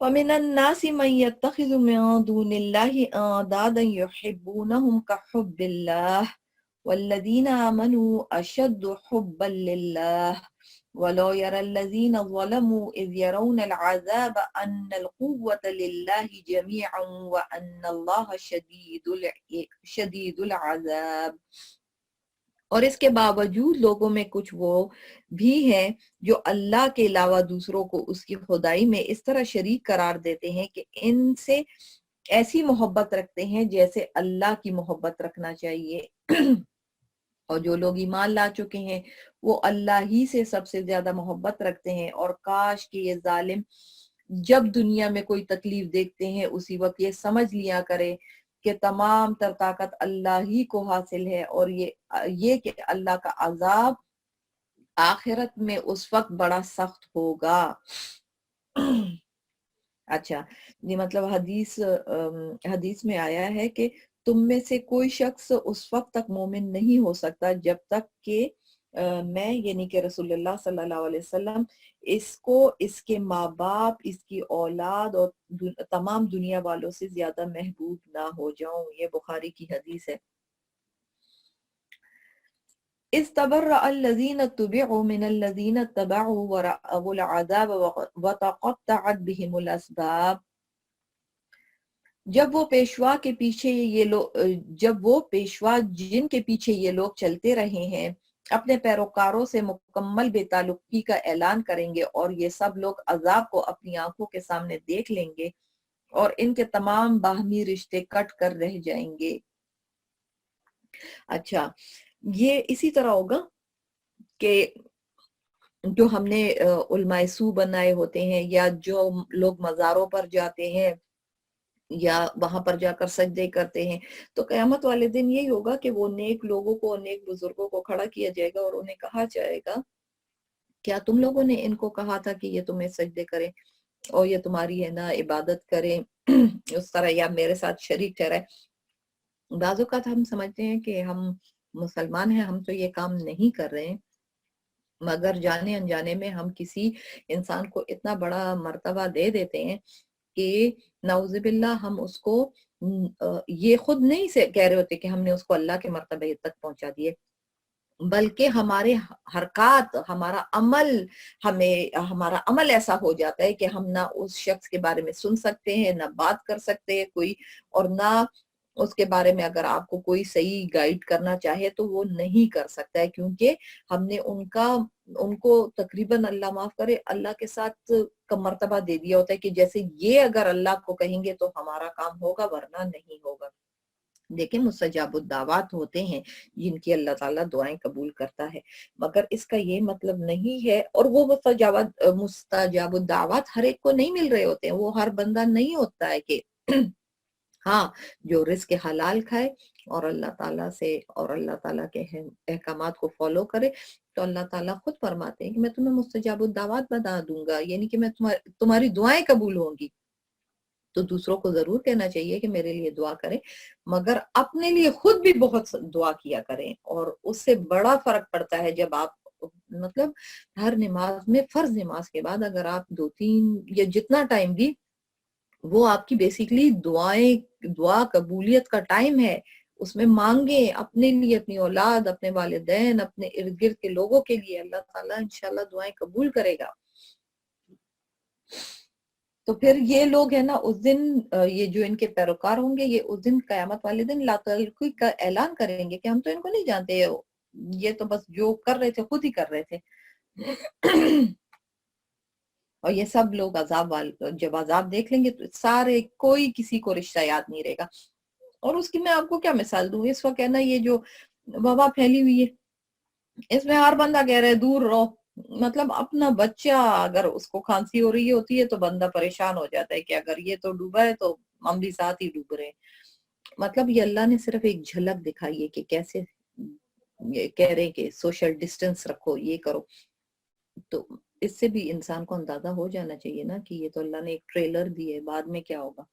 وَمِنَ النَّاسِ مَن يَتَّخِذُ مِن دُونِ اللَّهِ أَندَادًا يُحِبُّونَهُم كَحُبِّ اللَّهِ وَالَّذِينَ آمَنُوا أَشَدُّ حُبًّا لِلَّهِ وَلَوْ يَرَى الَّذِينَ ظَلَمُوا إِذْ يَرَوْنَ الْعَذَابَ أَنَّ الْقُوَّةَ لِلَّهِ جَمِيعًا وَأَنَّ اللَّهَ شَدِيدُ الْعَذَابِ۔ اور اس کے باوجود لوگوں میں کچھ وہ بھی ہیں جو اللہ کے علاوہ دوسروں کو اس کی خدائی میں اس طرح شریک قرار دیتے ہیں کہ ان سے ایسی محبت رکھتے ہیں جیسے اللہ کی محبت رکھنا چاہیے۔ اور جو لوگ ایمان لا چکے ہیں وہ اللہ ہی سے سب سے زیادہ محبت رکھتے ہیں، اور کاش کہ یہ ظالم جب دنیا میں کوئی تکلیف دیکھتے ہیں اسی وقت یہ سمجھ لیا کرے کہ تمام تر طاقت اللہ ہی کو حاصل ہے، اور یہ کہ اللہ کا عذاب آخرت میں اس وقت بڑا سخت ہوگا۔ اچھا، یہ مطلب حدیث میں آیا ہے کہ تم میں سے کوئی شخص اس وقت تک مومن نہیں ہو سکتا جب تک کہ میں یعنی کہ رسول اللہ صلی اللہ علیہ وسلم اس کو اس کے ماں باپ، اس کی اولاد اور تمام دنیا والوں سے زیادہ محبوب نہ ہو جاؤں۔ یہ بخاری کی حدیث ہے۔ استبرأ الذين اتبعوا من الذين اتبعوا ورأوا العذاب وتقطعت بهم الأسباب۔ جب وہ پیشوا جن کے پیچھے یہ لوگ چلتے رہے ہیں اپنے پیروکاروں سے مکمل بے تعلقی کا اعلان کریں گے، اور یہ سب لوگ عذاب کو اپنی آنکھوں کے سامنے دیکھ لیں گے اور ان کے تمام باہمی رشتے کٹ کر رہ جائیں گے۔ اچھا، یہ اسی طرح ہوگا کہ جو ہم نے علماء سو بنائے ہوتے ہیں یا جو لوگ مزاروں پر جاتے ہیں یا وہاں پر جا کر سجدے کرتے ہیں، تو قیامت والے دن یہی ہوگا کہ وہ نیک لوگوں کو، نیک بزرگوں کو کھڑا کیا جائے گا اور انہیں کہا جائے گا کیا تم لوگوں نے ان کو کہا تھا کہ یہ تمہیں سجدے کریں اور یہ تمہاری ہے نا عبادت کریں اس طرح، یا میرے ساتھ شریک ٹھہرائے۔ بعض اوقات ہم سمجھتے ہیں کہ ہم مسلمان ہیں، ہم تو یہ کام نہیں کر رہے ہیں، مگر جانے انجانے میں ہم کسی انسان کو اتنا بڑا مرتبہ دے دیتے ہیں کہ نعوذ باللہ ہم اس کو یہ خود نہیں سے کہہ رہے ہوتے کہ ہم نے اس کو اللہ کے مرتبے تک پہنچا دیے، بلکہ ہمارے حرکات، ہمارا عمل ایسا ہو جاتا ہے کہ ہم نہ اس شخص کے بارے میں سن سکتے ہیں، نہ بات کر سکتے ہیں کوئی، اور نہ اس کے بارے میں اگر آپ کو کوئی صحیح گائیڈ کرنا چاہے تو وہ نہیں کر سکتا ہے، کیونکہ ہم نے ان کو تقریباً اللہ معاف کرے اللہ کے ساتھ کا مرتبہ دے دیا ہوتا ہے کہ جیسے یہ اگر اللہ کو کہیں گے تو ہمارا کام ہوگا ورنہ نہیں ہوگا۔ دیکھیں مستجاب الدعوات ہوتے ہیں جن کی اللہ تعالیٰ دعائیں قبول کرتا ہے، مگر اس کا یہ مطلب نہیں ہے، اور وہ مستجاب الدعوات ہر ایک کو نہیں مل رہے ہوتے ہیں، وہ ہر بندہ نہیں ہوتا ہے کہ ہاں جو رزق حلال کھائے اور اللہ تعالیٰ کے احکامات کو فالو کرے، تو اللہ تعالیٰ خود فرماتے ہیں کہ میں تمہیں مستجاب الدعوات بنا دوں گا، یعنی کہ میں تمہاری دعائیں قبول ہوں گی۔ تو دوسروں کو ضرور کہنا چاہیے کہ میرے لیے دعا کریں، مگر اپنے لیے خود بھی بہت دعا کیا کریں، اور اس سے بڑا فرق پڑتا ہے جب آپ مطلب ہر نماز میں، فرض نماز کے بعد اگر آپ 2-3 یا جتنا ٹائم بھی، وہ آپ کی بیسیکلی دعا قبولیت کا ٹائم ہے، اس میں مانگیں اپنے لیے، اپنی اولاد، اپنے والدین، اپنے ارد گرد کے لوگوں کے لیے، اللہ تعالیٰ انشاءاللہ دعائیں قبول کرے گا۔ تو پھر یہ لوگ ہیں نا اس دن، یہ جو ان کے پیروکار ہوں گے، یہ اس دن قیامت والے دن لا تعلقی کا اعلان کریں گے کہ ہم تو ان کو نہیں جانتے، یہ تو بس جو کر رہے تھے خود ہی کر رہے تھے۔ اور یہ سب لوگ جب عذاب دیکھ لیں گے تو سارے، کوئی کسی کو رشتہ یاد نہیں رہے گا۔ اور اس کی میں آپ کو کیا مثال دوں، اس وقت ہے نا یہ جو وبا پھیلی ہوئی ہے، اس میں ہر بندہ کہہ رہا ہے دور رہو، مطلب اپنا بچہ اگر اس کو کھانسی ہو رہی ہوتی ہے تو بندہ پریشان ہو جاتا ہے کہ اگر یہ تو ڈوبا ہے تو ہم بھی ساتھ ہی ڈوب رہے ہیں۔ مطلب یہ اللہ نے صرف ایک جھلک دکھائی ہے کہ کیسے یہ کہہ رہے ہیں کہ سوشل ڈسٹینس رکھو، یہ کرو، تو اس سے بھی انسان کو اندازہ ہو جانا چاہیے نا کہ یہ تو اللہ نے ایک ٹریلر دی ہے، بعد میں کیا ہوگا۔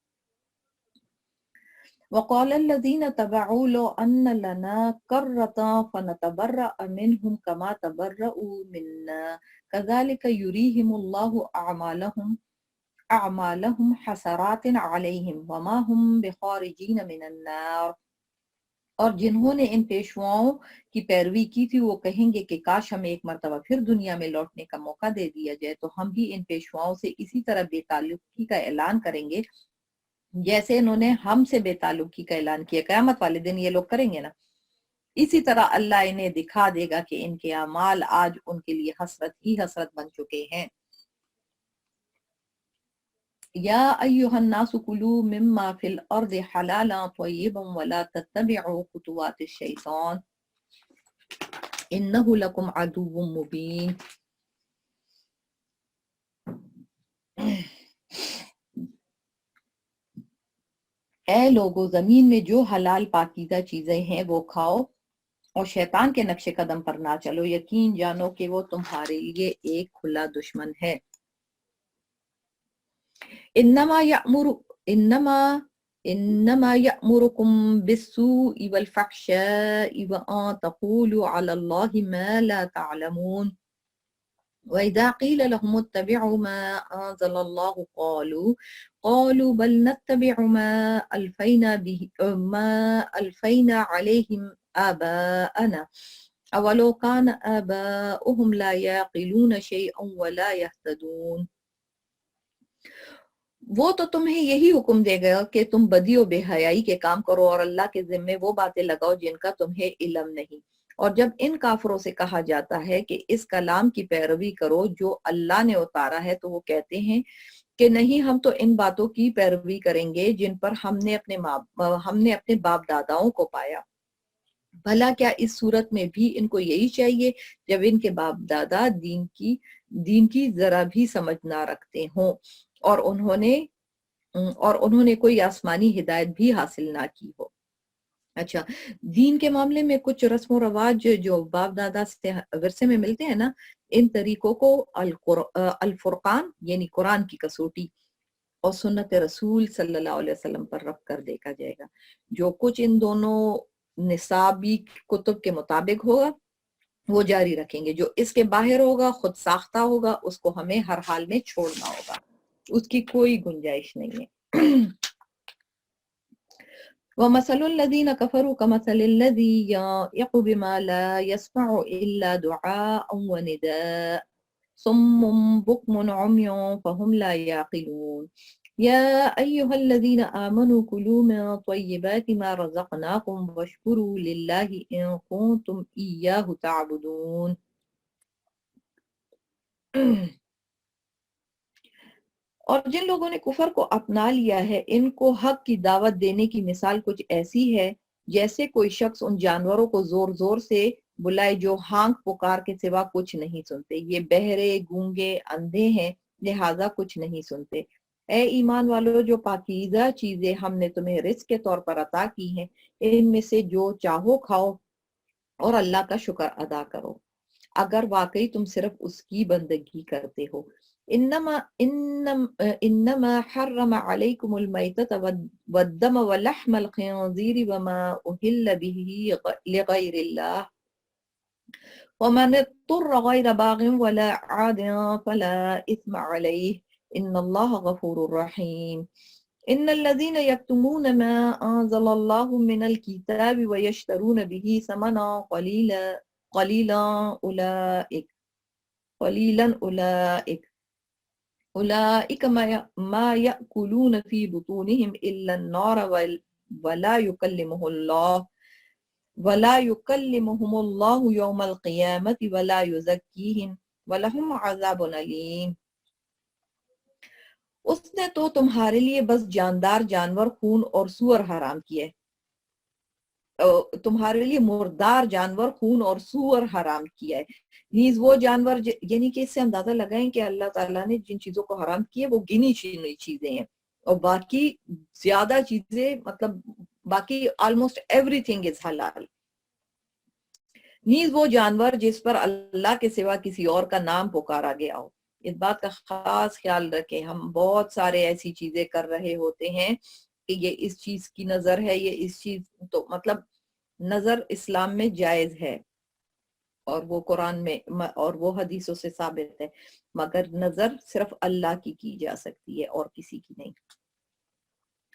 وقال الذين تبعوا لو ان لنا كرة فنتبرأ منهم كما تبرؤوا منا كذلك يريهم الله اعمالهم حسرات عليهم وما هم بخارجين من النار۔ اور جنہوں نے ان پیشواؤں کی پیروی کی تھی وہ کہیں گے کہ کاش ہمیں ایک مرتبہ پھر دنیا میں لوٹنے کا موقع دے دیا جائے تو ہم بھی ان پیشواؤں سے اسی طرح بے تعلقی کا اعلان کریں گے جیسے انہوں نے ہم سے بے تعلقی کا اعلان کیا۔ قیامت والے دن یہ لوگ کریں گے نا، اسی طرح اللہ انہیں دکھا دے گا کہ ان کے اعمال آج ان کے لیے حسرت ہی حسرت بن چکے ہیں۔ یا ایھا الناس کلوا مما فی الارض حلالا طیبا ولا تتبعوا خطوات الشیطان انہ لکم عدو مبین۔ اے لوگو، زمین میں جو حلال پاکیزہ چیزیں ہیں وہ کھاؤ اور شیطان کے نقش قدم پر نہ چلو، یقین جانو کہ وہ تمہارے لیے ایک کھلا دشمن ہے۔ انما یأمرکم بالسوء والفحشاء وان تقولوا علی اللہ ما لا تعلمون وَإِذَا قِيلَ لَهُمُ اتَّبِعُوا مَا أَنزَلَ اللَّهُ قَالُوا بَلْ نَتَّبِعُ مَا أَلْفَيْنَا عَلَيْهِمْ آبَاءَنَا أَوَلَوْ كَانَ آبَاؤُهُمْ لَا يَعْقِلُونَ شَيْئًا وَلَا يَهْتَدُونَ۔ وہ تو تمہیں یہی حکم دے گا کہ تم بدی و بے حیائی کے کام کرو اور اللہ کے ذمے وہ باتیں لگاؤ جن کا تمہیں علم نہیں، اور جب ان کافروں سے کہا جاتا ہے کہ اس کلام کی پیروی کرو جو اللہ نے اتارا ہے تو وہ کہتے ہیں کہ نہیں، ہم تو ان باتوں کی پیروی کریں گے جن پر ہم نے اپنے باپ داداؤں کو پایا۔ بھلا کیا اس صورت میں بھی ان کو یہی چاہیے جب ان کے باپ دادا دین کی ذرا بھی سمجھ نہ رکھتے ہوں اور انہوں نے کوئی آسمانی ہدایت بھی حاصل نہ کی ہو۔ اچھا، دین کے معاملے میں کچھ رسم و رواج جو باپ دادا سے ورثے میں ملتے ہیں نا، ان طریقوں کو الفرقان یعنی قرآن کی کسوٹی اور سنت رسول صلی اللہ علیہ وسلم پر رکھ کر دیکھا جائے گا۔ جو کچھ ان دونوں نصابی کتب کے مطابق ہوگا وہ جاری رکھیں گے، جو اس کے باہر ہوگا، خود ساختہ ہوگا، اس کو ہمیں ہر حال میں چھوڑنا ہوگا، اس کی کوئی گنجائش نہیں ہے۔ وَمَثَلُ الَّذِينَ كَفَرُوا كَمَثَلِ الَّذِي يَنطِقُ بِمَا لَا يَسْمَعُ إِلَّا دُعَاءً وَنِدَاءً صُمٌّ بُكْمٌ عُمْيٌ فَهُمْ لَا يَعْقِلُونَ يَا أَيُّهَا الَّذِينَ آمَنُوا كُلُوا مِن طَيِّبَاتِ مَا رَزَقْنَاكُمْ وَاشْكُرُوا لِلَّهِ إِن كُنتُمْ إِيَّاهُ تَعْبُدُونَ۔ اور جن لوگوں نے کفر کو اپنا لیا ہے ان کو حق کی دعوت دینے کی مثال کچھ ایسی ہے جیسے کوئی شخص ان جانوروں کو زور زور سے بلائے جو ہانک پکار کے سوا کچھ نہیں سنتے۔ یہ بہرے، گونگے، اندھے ہیں، لہٰذا کچھ نہیں سنتے۔ اے ایمان والو، جو پاکیزہ چیزیں ہم نے تمہیں رزق کے طور پر عطا کی ہیں ان میں سے جو چاہو کھاؤ اور اللہ کا شکر ادا کرو اگر واقعی تم صرف اس کی بندگی کرتے ہو۔ انما حرم علیکم المیتۃ والدم ولحم الخنزیر وما اہل به لغیر اللہ ومن اضطر غیر باغ ولا عاد فلا اثم علیہ ان اللہ غفور رحیم۔ ان الذين يكتمون ما انزل الله من الكتاب ويشترون به ثمنا قليلا أولئك ما يأكلون في بطونهم إلا النار ولا يكلمهم الله يوم القيامة ولا يزكيهم ولهم عذاب أليم۔ اس نے تو تمہارے لیے بس جاندار جانور، خون اور سور حرام کیے، تمہارے لیے مردار جانور، خون اور سور حرام کیا ہے، نیز وہ جانور یعنی کہ اس سے اندازہ لگائیں کہ اللہ تعالیٰ نے جن چیزوں کو حرام کیے وہ گنی چینی چیزیں ہیں اور باقی زیادہ چیزیں مطلب باقی آلموسٹ ایوری تھنگ از حلال. نیز وہ جانور جس پر اللہ کے سوا کسی اور کا نام پکارا گیا ہو. اس بات کا خاص خیال رکھیں, ہم بہت سارے ایسی چیزیں کر رہے ہوتے ہیں کہ یہ اس چیز کی نظر ہے, یہ اس چیز, تو مطلب نظر اسلام میں جائز ہے اور وہ قرآن میں اور وہ حدیثوں سے ثابت ہے, مگر نظر صرف اللہ کی جا سکتی ہے اور کسی کی نہیں.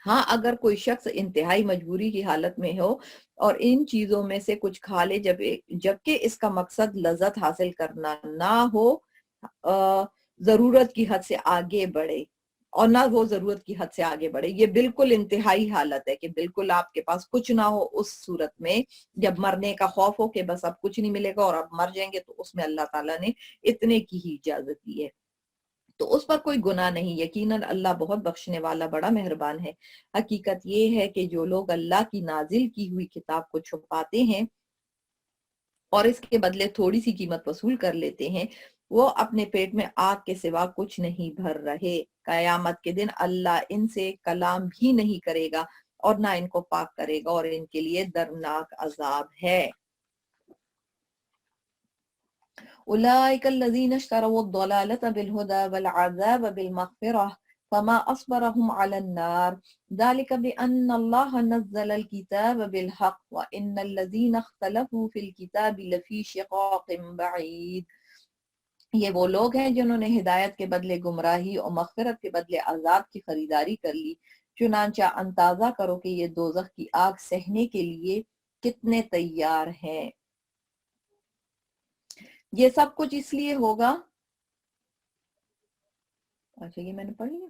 ہاں اگر کوئی شخص انتہائی مجبوری کی حالت میں ہو اور ان چیزوں میں سے کچھ کھا لے جبکہ اس کا مقصد لذت حاصل کرنا نہ ہو, ضرورت کی حد سے آگے بڑھے اور نہ وہ ضرورت کی حد سے آگے بڑھے, یہ بالکل انتہائی حالت ہے کہ بالکل آپ کے پاس کچھ نہ ہو. اس صورت میں جب مرنے کا خوف ہو کہ بس اب کچھ نہیں ملے گا اور اب مر جائیں گے, تو اس میں اللہ تعالیٰ نے اتنے کی ہی اجازت دی ہے, تو اس پر کوئی گناہ نہیں. یقیناً اللہ بہت بخشنے والا بڑا مہربان ہے. حقیقت یہ ہے کہ جو لوگ اللہ کی نازل کی ہوئی کتاب کو چھپاتے ہیں اور اس کے بدلے تھوڑی سی قیمت وصول کر لیتے ہیں, وہ اپنے پیٹ میں آگ کے سوا کچھ نہیں بھر رہے. قیامت کے دن اللہ ان سے کلام بھی نہیں کرے گا اور نہ ان کو پاک کرے گا, اور ان کے لیے دردناک عذاب ہے. أولئك الذين اشتروا الضلالة بالهدى والعذاب بالمغفرة فما أصبرهم على النار ذلك بأن الله نزل الكتاب بالحق وإن الذين اختلفوا في الكتاب لفي شقاق بعيد. یہ وہ لوگ ہیں جنہوں نے ہدایت کے بدلے گمراہی اور مغفرت کے بدلے عذاب کی خریداری کر لی. چنانچہ اندازہ کرو کہ یہ دوزخ کی آگ سہنے کے لیے کتنے تیار ہیں. یہ سب کچھ اس لیے ہوگا, اچھا یہ میں نے پڑھ لیا,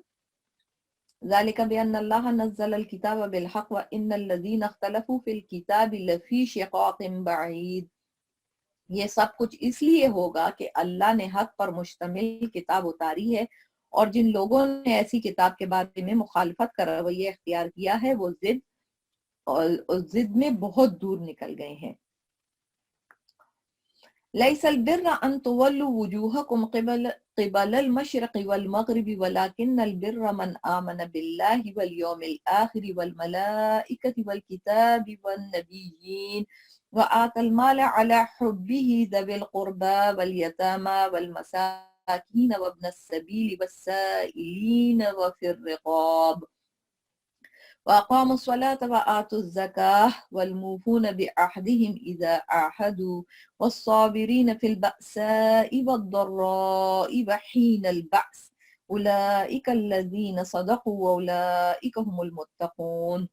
ذالک بأن اللہ نزل الکتاب بالحق وان الذین اختلفوا فی الکتاب لفی شقاق بعید. یہ سب کچھ اس لیے ہوگا کہ اللہ نے حق پر مشتمل کتاب اتاری ہے اور جن لوگوں نے ایسی کتاب کے بارے میں مخالفت کا رویہ اختیار کیا ہے وہ ضد میں بہت دور نکل گئے ہیں. ليس البر أن تولوا وجوهكم قبل المشرق والمغرب ولكن البر من آمن بالله واليوم الآخر والملائكة والكتاب والنبيين وآتى المال على حبه ذوي القربى واليتامى والمساكين وابن السبيل والسائلين وفي الرقاب وأقاموا الصلاة وآتوا الزكاة والموفون بعهدهم إذا عاهدوا والصابرين في البأساء والضراء وحين البأس أولئك الذين صدقوا وأولئك هم المتقون.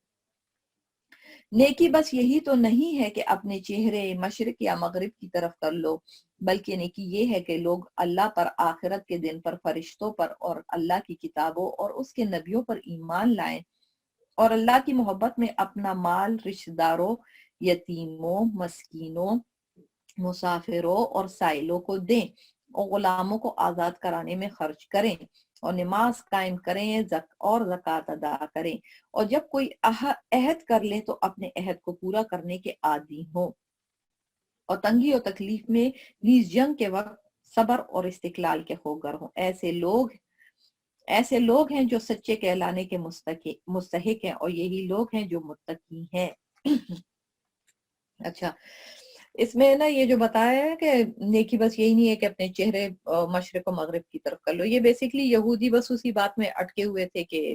نیکی بس یہی تو نہیں ہے کہ اپنے چہرے مشرق یا مغرب کی طرف کر لو, بلکہ نیکی یہ ہے کہ لوگ اللہ پر, آخرت کے دن پر, فرشتوں پر اور اللہ کی کتابوں اور اس کے نبیوں پر ایمان لائیں اور اللہ کی محبت میں اپنا مال رشتہ داروں, یتیموں, مسکینوں, مسافروں اور سائلوں کو دیں اور غلاموں کو آزاد کرانے میں خرچ کریں اور نماز قائم کریں اور زکوٰۃ ادا کریں, اور جب کوئی عہد کر لے تو اپنے عہد کو پورا کرنے کے عادی ہوں اور تنگی اور تکلیف میں نیز جنگ کے وقت صبر اور استقلال کے خوگر ہوں. ایسے لوگ ہیں جو سچے کہلانے کے مستحق ہیں اور یہی لوگ ہیں جو متقی ہیں. اچھا, اس میں نا یہ جو بتایا ہے کہ نیکی بس یہی نہیں ہے کہ اپنے چہرے مشرق و مغرب کی طرف کر لو. یہ بیسیکلی یہودی بس اسی بات میں اٹکے ہوئے تھے کہ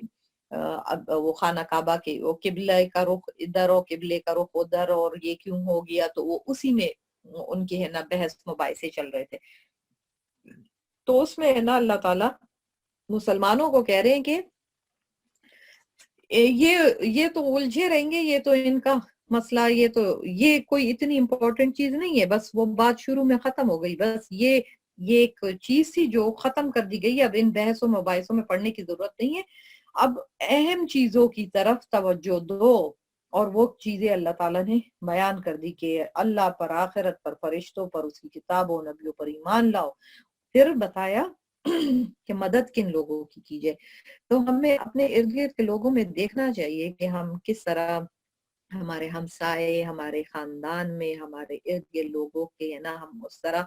اب وہ خانہ کعبہ کے وہ قبلہ کا رخ ادھر اور قبلے کا رخ ادھر اور یہ کیوں ہو گیا, تو وہ اسی میں ان کے ہے نا بحث مباحثے چل رہے تھے. تو اس میں ہے نا اللہ تعالیٰ مسلمانوں کو کہہ رہے ہیں کہ یہ تو الجھے رہیں گے, یہ تو ان کا مسئلہ, یہ کوئی اتنی امپورٹنٹ چیز نہیں ہے, بس وہ بات شروع میں ختم ہو گئی, بس یہ ایک چیز تھی جو ختم کر دی گئی. اب ان بحثوں مباحثوں میں پڑھنے کی ضرورت نہیں ہے, اب اہم چیزوں کی طرف توجہ دو, اور وہ چیزیں اللہ تعالیٰ نے بیان کر دی کہ اللہ پر, آخرت پر, فرشتوں پر, اس کی کتابوں نبیوں پر ایمان لاؤ. پھر بتایا کہ مدد کن لوگوں کی جائے. تو ہمیں اپنے ارد گرد کے لوگوں میں دیکھنا چاہیے کہ ہم کس طرح ہمارے ہمسائے, ہمارے خاندان میں, ہمارے ارد گرد لوگوں کے ہے نا ہم اس طرح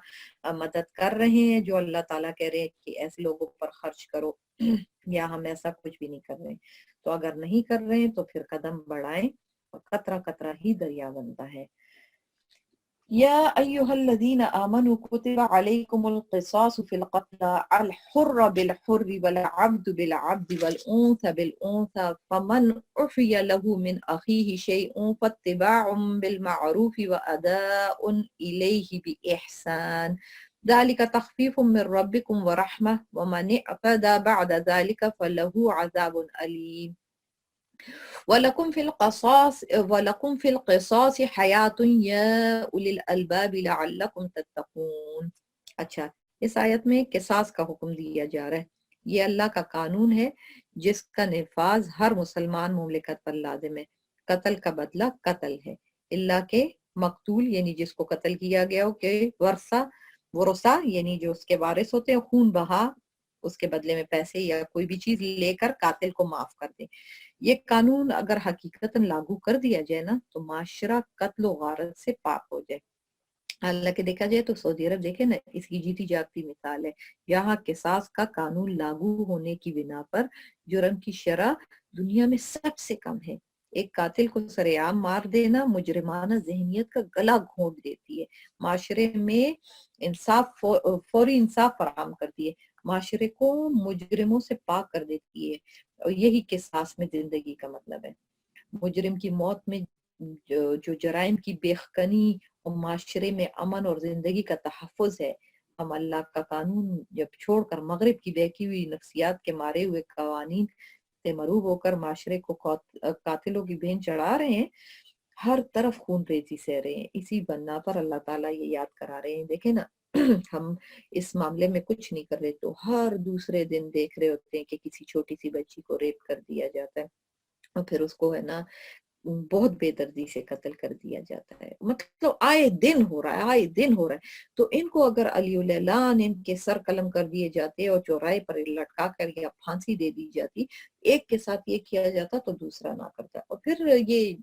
مدد کر رہے ہیں جو اللہ تعالیٰ کہہ رہے ہیں کہ ایسے لوگوں پر خرچ کرو, یا ہم ایسا کچھ بھی نہیں کر رہے ہیں. تو اگر نہیں کر رہے ہیں تو پھر قدم بڑھائیں قطرہ قطرہ ہی دریا بنتا ہے۔ یا ایھا الذین آمنوا کتب علیکم القصاص فی القتلى الحر بالحر والعبد بالعبد والانثى بالانثى فمن عفی له من اخیہ شیء فاتباع بالمعروف واداء الیہ بإحسان ذلك تخفیف من ربکم ورحمة ومن اعتدى بعد ذلك فله عذاب علیم وَلَكُمْ فِي الْقِصَاصِ حَيَاةٌ يَا أُولِي الْأَلْبَابِ لَعَلَّكُمْ تَتَّقُونَ۔ اچھا، اس آیت میں قصاص کا حکم دیا جا رہا ہے۔ یہ اللہ کا قانون ہے جس کا نفاذ ہر مسلمان مملکت پر لازم ہے۔ قتل کا بدلہ قتل ہے، اللہ کے مقتول یعنی جس کو قتل کیا گیا ہو کہ ورثہ یعنی جو اس کے وارث ہوتے ہیں خون بہا اس کے بدلے میں پیسے یا کوئی بھی چیز لے کر قاتل کو معاف کر دیں۔ یہ قانون اگر حقیقتاً لاگو کر دیا جائے نا تو معاشرہ قتل و غارت سے پاک ہو جائے۔ حالانکہ دیکھا جائے تو سعودی عرب دیکھیں نا اس کی جیتی جاگتی مثال ہے۔ یہاں قصاص کا قانون لاگو ہونے کی بنا پر جرم کی شرح دنیا میں سب سے کم ہے۔ ایک قاتل کو سرعام مار دینا مجرمانہ ذہنیت کا گلا گھونٹ دیتی ہے، معاشرے میں فوری انصاف فراہم کرتی ہے، معاشرے کو مجرموں سے پاک کر دیتی ہے، اور یہی قصاص میں زندگی کا مطلب ہے۔ مجرم کی موت میں جو جرائم کی بےخکنی اور معاشرے میں امن اور زندگی کا تحفظ ہے، ہم اللہ کا قانون جب چھوڑ کر مغرب کی بہکی ہوئی نفسیات کے مارے ہوئے قوانین سے مرعوب ہو کر معاشرے کو قاتلوں کی بین چڑھا رہے ہیں، ہر طرف خون ریزی سہ رہے ہیں، اسی بنا پر اللہ تعالیٰ یہ یاد کرا رہے ہیں۔ دیکھیں نا ہم اس معاملے میں کچھ نہیں کر رہے تو ہر دوسرے دن دیکھ رہے ہوتے ہیں کہ کسی چھوٹی سی بچی کو ریپ کر دیا جاتا ہے اور پھر اس کو ہے نا بہت بے دردی سے قتل کر دیا جاتا ہے۔ مطلب آئے دن ہو رہا ہے تو ان کو اگر علی الاعلان ان کے سر قلم کر دیے جاتے اور چوراہے پر لٹکا کر یا پھانسی دے دی جاتی، ایک کے ساتھ یہ کیا جاتا تو دوسرا نہ کرتا، اور پھر یہ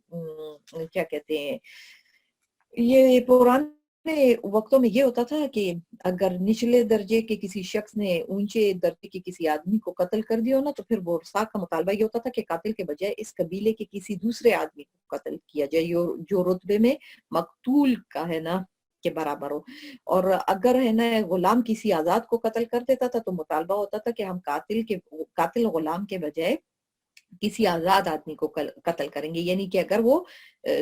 کیا کہتے ہیں، یہ پرانے وقتوں میں یہ ہوتا تھا کہ اگر نچلے درجے کے کسی شخص نے اونچے درجے کے کسی آدمی کو قتل کر دیا نا تو پھر ورثاء کا مطالبہ یہ ہوتا تھا کہ قاتل کے بجائے اس قبیلے کے کسی دوسرے آدمی کو قتل کیا جائے جو رتبے میں مقتول کا ہے نا کے برابر ہو، اور اگر ہے نا غلام کسی آزاد کو قتل کر دیتا تھا تو مطالبہ ہوتا تھا کہ ہم قاتل غلام کے بجائے کسی آزاد آدمی کو قتل کریں گے، یعنی کہ اگر وہ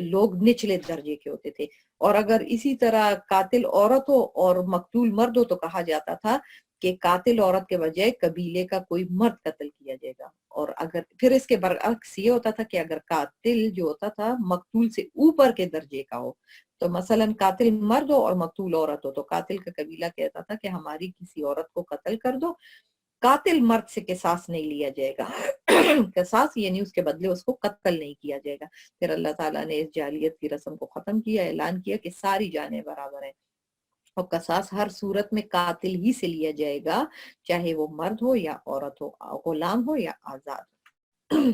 لوگ نچلے درجے کے ہوتے تھے، اور اگر اسی طرح قاتل عورت ہو اور مقتول مرد ہو تو کہا جاتا تھا کہ قاتل عورت کے بجائے قبیلے کا کوئی مرد قتل کیا جائے گا، اور اگر پھر اس کے برعکس یہ ہوتا تھا کہ اگر قاتل جو ہوتا تھا مقتول سے اوپر کے درجے کا ہو، تو مثلا قاتل مرد ہو اور مقتول عورت ہو تو قاتل کا قبیلہ کہتا تھا کہ ہماری کسی عورت کو قتل کر دو، قاتل مرد سے قصاص نہیں لیا جائے گا قصاص یعنی اس کے بدلے اس کو قتل نہیں کیا جائے گا۔ پھر اللہ تعالیٰ نے اس جاہلیت کی رسم کو ختم کیا، اعلان کیا کہ ساری جانیں برابر ہیں، اور قصاص ہر صورت میں قاتل ہی سے لیا جائے گا، چاہے وہ مرد ہو یا عورت ہو، غلام ہو یا آزاد ہو۔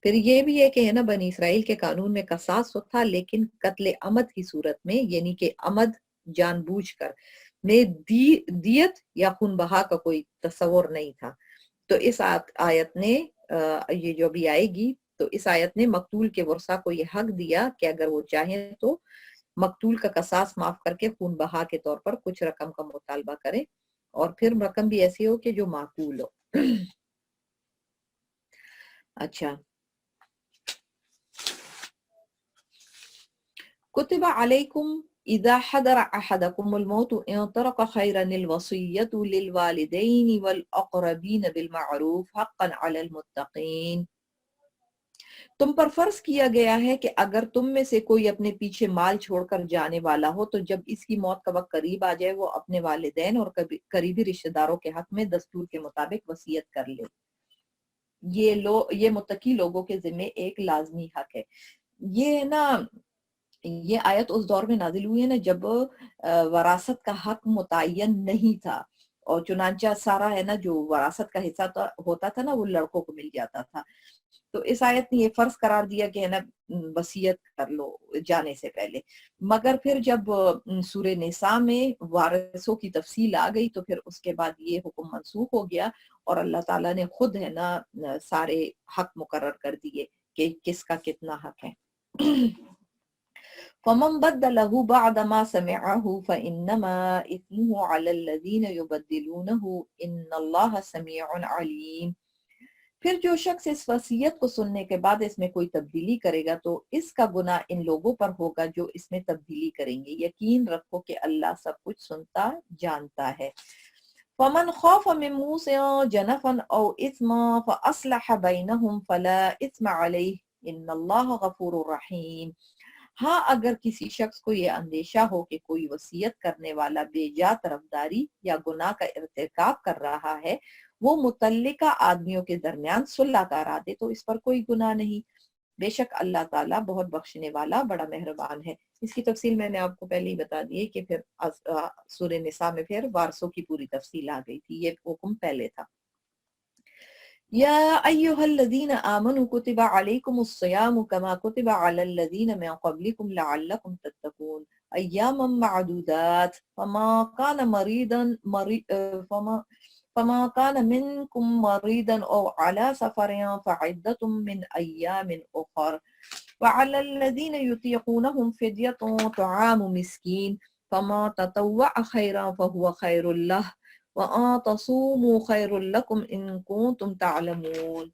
پھر یہ بھی ہے کہ ہے نا بنی اسرائیل کے قانون میں قصاص تو تھا، لیکن قتل عمد کی صورت میں یعنی کہ عمد جان بوجھ کر میں دیت یا خون بہا کا کوئی تصور نہیں تھا۔ تو اس آیت نے یہ جو بھی آئے گی تو اس آیت نے مقتول کے ورثاء کو یہ حق دیا کہ اگر وہ چاہیں تو مقتول کا قصاص معاف کر کے خون بہا کے طور پر کچھ رقم کا مطالبہ کریں، اور پھر رقم بھی ایسی ہو کہ جو معقول ہو۔ اچھا، کتب علیکم اذا حضر احدکم الموت ان ترک خیرا الوصیۃ للوالدین والاقربین بالمعروف حقا علی المتقین۔ تم پر فرض کیا گیا ہے کہ اگر تم میں سے کوئی اپنے پیچھے مال چھوڑ کر جانے والا ہو تو جب اس کی موت کا وقت قریب آ جائے وہ اپنے والدین اور قریبی رشتہ داروں کے حق میں دستور کے مطابق وصیت کر لے۔ یہ متقی لوگوں کے ذمہ ایک لازمی حق ہے۔ یہ نا یہ آیت اس دور میں نازل ہوئی ہے نا جب وراثت کا حق متعین نہیں تھا، اور چنانچہ سارا ہے نا جو وراثت کا حصہ ہوتا تھا نا وہ لڑکوں کو مل جاتا تھا، تو اس آیت نے یہ فرض قرار دیا کہ ہے نا وصیت کر لو جانے سے پہلے، مگر پھر جب سورہ نساء میں وارثوں کی تفصیل آ گئی تو پھر اس کے بعد یہ حکم منسوخ ہو گیا، اور اللہ تعالیٰ نے خود ہے نا سارے حق مقرر کر دیے کہ کس کا کتنا حق ہے۔ فَمَن بَدَّلَهُ بَعْدَ مَا سَمِعَهُ فَإِنَّمَا إِثْمُهُ عَلَى الَّذِينَ يُبَدِّلُونَهُ إِنَّ اللَّهَ سَمِيعٌ عَلِيمٌ۔ پھر جو شخص اس وصیت کو سننے کے بعد اس میں کوئی تبدیلی کرے گا تو اس کا گناہ ان لوگوں پر ہوگا جو اس میں تبدیلی کریں گے۔ یقین رکھو کہ اللہ سب کچھ سنتا جانتا ہے۔ فَمَنْ خَافَ مِن مُوصٍ جَنَفًا أَوْ إِثْمًا فَأَصْلَحَ بَيْنَهُمْ فَلَا إِثْمَ عَلَيْهِ إِنَّ اللَّهَ غَفُورٌ رَحِيمٌ۔ ہاں اگر کسی شخص کو یہ اندیشہ ہو کہ کوئی وصیت کرنے والا بے جا طرفداری یا گناہ کا ارتکاب کر رہا ہے، وہ متعلقہ آدمیوں کے درمیان صلح کرا دے تو اس پر کوئی گناہ نہیں۔ بے شک اللہ تعالیٰ بہت بخشنے والا بڑا مہربان ہے۔ اس کی تفصیل میں نے آپ کو پہلے ہی بتا دی ہے کہ پھر سورہ نساء میں پھر وارثوں کی پوری تفصیل آ گئی تھی، یہ حکم پہلے تھا۔ یا ایہا الذین آمنوا کتب علیکم الصیام کما کتب علی الذین من قبلکم لعلکم تتقون ایاما معدودات فما كان منكم مريضا أو على سفر فعدة من أيام أخر وعلى الذين يطيقونهم فدية طعام مسكين فما تطوع خيرا فهو خير له وأن تصوموا خير لكم إن كنتم تعلمون۔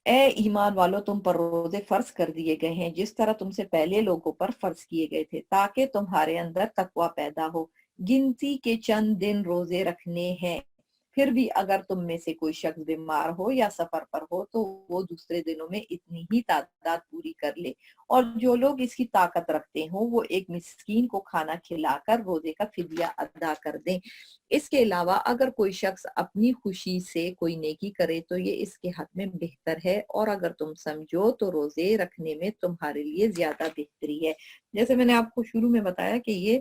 اے ایمان والو، تم پر روزے فرض کر دیے گئے ہیں جس طرح تم سے پہلے لوگوں پر فرض کیے گئے تھے تاکہ تمہارے اندر تقوی پیدا ہو۔ گنتی کے چند دن روزے رکھنے ہیں، پھر بھی اگر تم میں سے کوئی شخص بیمار ہو یا سفر پر ہو تو وہ دوسرے دنوں میں اتنی ہی تعداد پوری کر لے، اور جو لوگ اس کی طاقت رکھتے ہوں وہ ایک مسکین کو کھانا کھلا کر روزے کا فدیہ ادا کر دیں۔ اس کے علاوہ اگر کوئی شخص اپنی خوشی سے کوئی نیکی کرے تو یہ اس کے حق میں بہتر ہے، اور اگر تم سمجھو تو روزے رکھنے میں تمہارے لیے زیادہ بہتری ہے۔ جیسے میں نے آپ کو شروع میں بتایا کہ یہ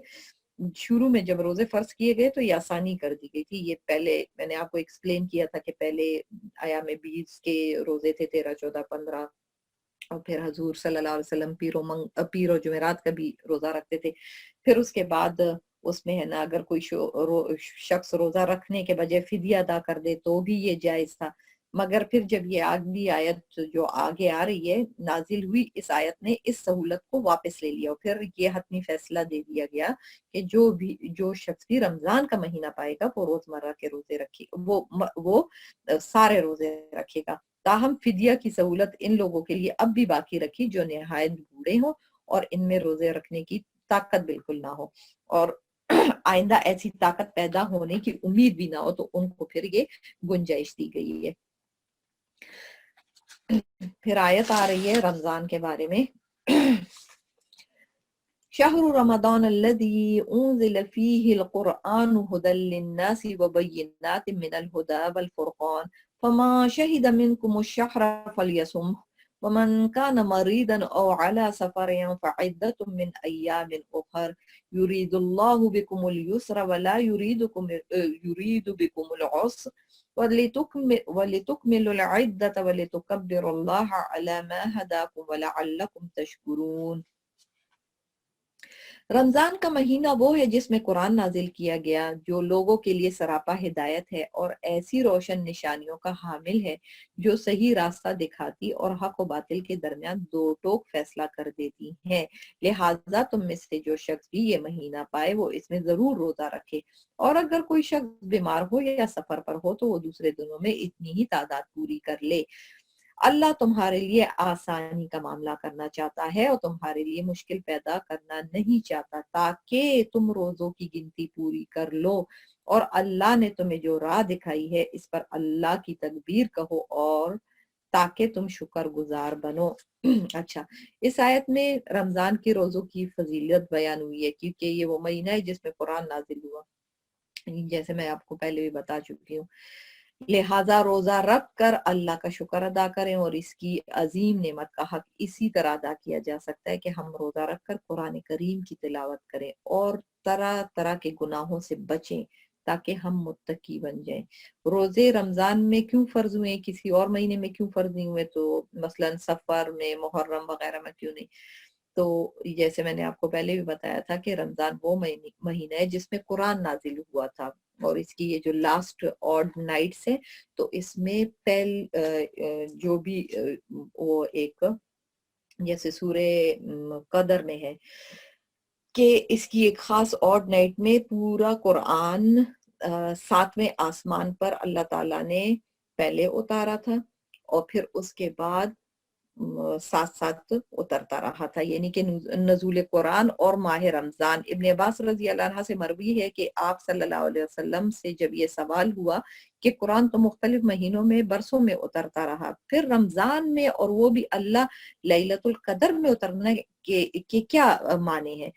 شروع میں جب روزے فرض کیے گئے تو یہ آسانی کر دی گئی تھی۔ یہ پہلے میں نے آپ کو ایکسپلین کیا تھا کہ پہلے ایام بیس کے روزے تھے 13، 14، 15، اور پھر حضور صلی اللہ علیہ وسلم پیر و جمعرات کا بھی روزہ رکھتے تھے۔ پھر اس کے بعد اس میں ہے نا اگر کوئی شخص روزہ رکھنے کے بجائے فدیہ ادا کر دے تو بھی یہ جائز تھا، مگر پھر جب یہ اگلی آیت جو آگے آ رہی ہے نازل ہوئی، اس آیت نے اس سہولت کو واپس لے لیا، اور پھر یہ حتمی فیصلہ دے دیا گیا کہ جو شخص بھی رمضان کا مہینہ پائے گا وہ روزمرہ کے روزے رکھے، وہ سارے روزے رکھے گا۔ تاہم فدیہ کی سہولت ان لوگوں کے لیے اب بھی باقی رکھی جو نہایت بوڑھے ہوں اور ان میں روزے رکھنے کی طاقت بالکل نہ ہو، اور آئندہ ایسی طاقت پیدا ہونے کی امید بھی نہ ہو تو ان کو پھر یہ گنجائش دی گئی ہے۔ پھر آیت آ رہی ہے رمضان کے بارے میں۔ شہر رمضان الذی انزل فیہ القرآن ھدی للناس وبینات من الھدی والفرقان فمن شہد منکم الشہر فلیصمہ ومن کان مریضا او علی سفر فعدۃ من ایام اخر یرید اللہ بکم اليسر ولا یرید بکم العسر وَلِتُكْمِلُوا الْعِدَّةَ وَلِتُكَبِّرُوا اللَّهَ عَلَى مَا هَدَاكُمْ وَلَعَلَّكُمْ تَشْكُرُونَ۔ رمضان کا مہینہ وہ ہے جس میں قرآن نازل کیا گیا جو لوگوں کے لیے سراپا ہدایت ہے اور ایسی روشن نشانیوں کا حامل ہے جو صحیح راستہ دکھاتی اور حق و باطل کے درمیان دو ٹوک فیصلہ کر دیتی ہیں۔ لہٰذا تم میں سے جو شخص بھی یہ مہینہ پائے وہ اس میں ضرور روزہ رکھے، اور اگر کوئی شخص بیمار ہو یا سفر پر ہو تو وہ دوسرے دنوں میں اتنی ہی تعداد پوری کر لے۔ اللہ تمہارے لیے آسانی کا معاملہ کرنا چاہتا ہے اور تمہارے لیے مشکل پیدا کرنا نہیں چاہتا تاکہ تم روزوں کی گنتی پوری کر لو، اور اللہ نے تمہیں جو راہ دکھائی ہے اس پر اللہ کی تکبیر کہو اور تاکہ تم شکر گزار بنو۔ اچھا، اس آیت میں رمضان کے روزوں کی فضیلت بیان ہوئی ہے کیونکہ یہ وہ مہینہ ہے جس میں قرآن نازل ہوا، جیسے میں آپ کو پہلے بھی بتا چکی ہوں۔ لہٰذا روزہ رکھ کر اللہ کا شکر ادا کریں، اور اس کی عظیم نعمت کا حق اسی طرح ادا کیا جا سکتا ہے کہ ہم روزہ رکھ کر قرآن کریم کی تلاوت کریں اور طرح طرح کے گناہوں سے بچیں تاکہ ہم متقی بن جائیں۔ روزے رمضان میں کیوں فرض ہوئے، کسی اور مہینے میں کیوں فرض نہیں ہوئے؟ تو مثلا سفر میں، محرم وغیرہ میں کیوں نہیں؟ تو جیسے میں نے آپ کو پہلے بھی بتایا تھا کہ رمضان وہ مہینہ ہے جس میں قرآن نازل ہوا تھا، اور اس کی یہ جو لاسٹ آڈ نائٹس ہے تو اس میں جو بھی وہ ایک جیسے سورہ قدر میں ہے کہ اس کی ایک خاص آڈ نائٹ میں پورا قرآن 7ویں آسمان پر اللہ تعالیٰ نے پہلے اتارا تھا اور پھر اس کے بعد ساتھ ساتھ اترتا رہا تھا، یعنی کہ نزول قرآن اور ماہ رمضان۔ ابن عباس رضی اللہ عنہ سے مروی ہے کہ آپ صلی اللہ علیہ وسلم سے جب یہ سوال ہوا کہ قرآن تو مختلف مہینوں میں برسوں میں اترتا رہا، پھر رمضان میں اور وہ بھی اللہ لیلۃ القدر میں اترنے کے کیا معنی ہے؟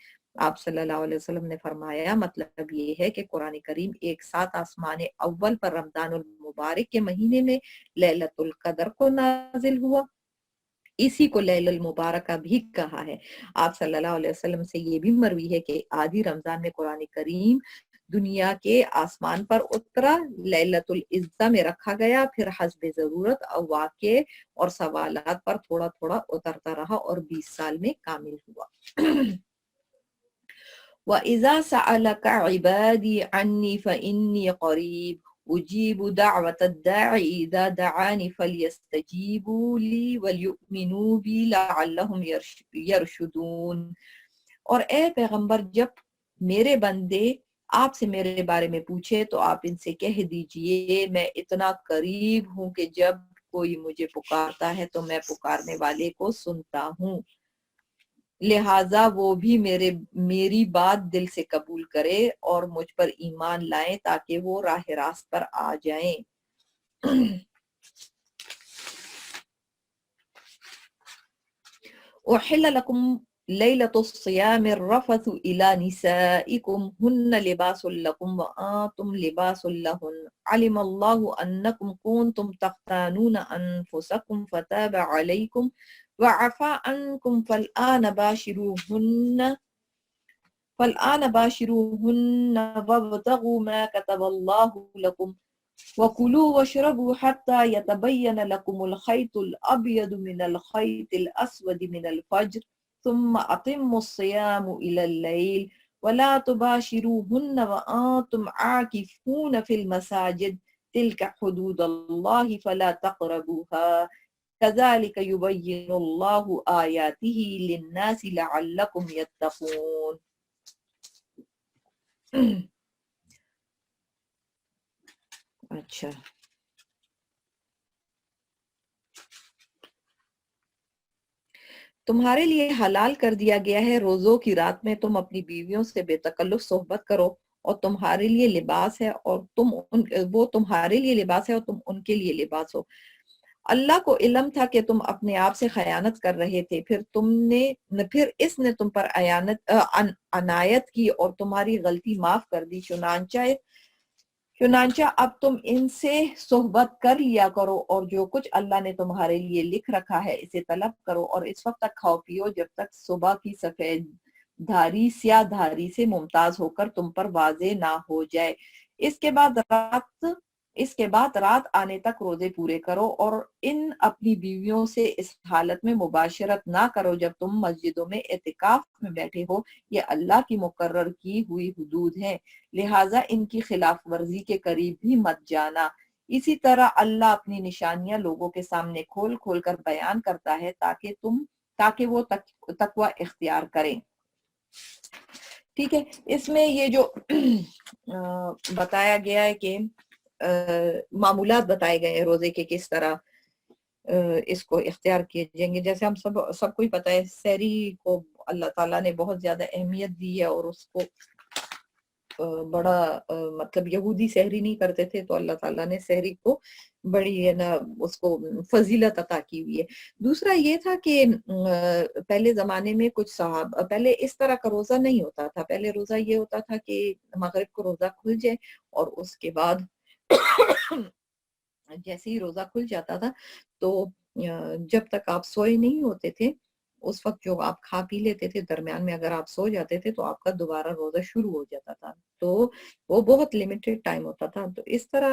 آپ صلی اللہ علیہ وسلم نے فرمایا مطلب یہ ہے کہ قرآن کریم ایک ساتھ آسمان اول پر رمضان المبارک کے مہینے میں لیلۃ القدر کو نازل ہوا، اسی کو لیل المبارکہ بھی کہا ہے۔ آپ صلی اللہ علیہ وسلم سے یہ بھی مروی ہے کہ آدھی رمضان میں قرآن کریم دنیا کے آسمان پر اترا، لیلۃ العزہ میں رکھا گیا، پھر حسب ضرورت اور واقع اور سوالات پر تھوڑا تھوڑا اترتا رہا اور 20 سال میں کامل ہوا۔ وَإِذَا سَأَلَكَ عِبَادِي عَنِّي فَإِنِّي قَرِيبٌ اجیب دعوت الداعی اذا دعانی فلیستجیبوا لی ولیؤمنوا بی لعلہم یرشدون۔ اور اے پیغمبر جب میرے بندے آپ سے میرے بارے میں پوچھے تو آپ ان سے کہہ دیجئے میں اتنا قریب ہوں کہ جب کوئی مجھے پکارتا ہے تو میں پکارنے والے کو سنتا ہوں، لہٰذا وہ بھی میری بات دل سے قبول کرے اور مجھ پر ایمان لائیں تاکہ وہ راہ راست پر آ جائیں۔ احل لکم لیلۃ الصیام الرفث الی نسائکم ہن لباس لکم وانتم لباس لہن علم اللہ انکم کنتم تختانون انفسکم فتاب علیکم وعفا عنکم فالآن باشروهن وابتغوا ما كتب الله لكم وكلوا واشربوا حتى يتبين لكم الخيط الأبيض من الخيط الأسود من الفجر ثم أتموا الصيام إلى الليل ولا تباشروهن وأنتم عاكفون في المساجد تلك حدود الله فلا تقربوها كذلك يبين الله آياته للناس لعلكم يتقون۔ اچھا، تمہارے لیے حلال کر دیا گیا ہے روزوں کی رات میں تم اپنی بیویوں سے بے تکلف صحبت کرو اور تمہارے لیے لباس ہے اور وہ تمہارے لیے لباس ہے اور تم ان کے لیے لباس ہو۔ اللہ کو علم تھا کہ تم اپنے آپ سے خیانت کر رہے تھے، پھر اس نے تم پر عنایت کی اور تمہاری غلطی معاف کر دی، چنانچہ اب تم ان سے صحبت کر لیا کرو اور جو کچھ اللہ نے تمہارے لیے لکھ رکھا ہے اسے طلب کرو اور اس وقت تک کھاؤ پیو جب تک صبح کی سفید دھاری سیاہ دھاری سے ممتاز ہو کر تم پر واضح نہ ہو جائے، اس کے بعد رات آنے تک روزے پورے کرو اور ان اپنی بیویوں سے اس حالت میں مباشرت نہ کرو جب تم مسجدوں میں اعتکاف میں بیٹھے ہو، یہ اللہ کی مقرر کی ہوئی حدود ہیں، لہٰذا ان کی خلاف ورزی کے قریب بھی مت جانا۔ اسی طرح اللہ اپنی نشانیاں لوگوں کے سامنے کھول کھول کر بیان کرتا ہے تاکہ وہ تقوی اختیار کریں۔ ٹھیک ہے، اس میں یہ جو بتایا گیا ہے کہ معمولات بتائے گئے ہیں روزے کے کس طرح اس کو اختیار کیے جائیں گے، جیسے ہم سب کو ہی پتہ ہے سحری کو اللہ تعالیٰ نے بہت زیادہ اہمیت دی ہے اور اس کو بڑا مطلب یہودی سحری نہیں کرتے تھے تو اللہ تعالیٰ نے سحری کو بڑی ہے نا اس کو فضیلت عطا کی ہوئی ہے۔ دوسرا یہ تھا کہ پہلے زمانے میں کچھ پہلے اس طرح کا روزہ نہیں ہوتا تھا، پہلے روزہ یہ ہوتا تھا کہ مغرب کو روزہ کھل جائے اور اس کے بعد جیسے ہی روزہ کھل جاتا تھا تو جب تک آپ سوئے نہیں ہوتے تھے اس وقت جو آپ کھا پی لیتے تھے، درمیان میں اگر آپ سو جاتے تھے تو آپ کا دوبارہ روزہ شروع ہو جاتا تھا، تو وہ بہت لیمیٹڈ ٹائم ہوتا تھا۔ تو اس طرح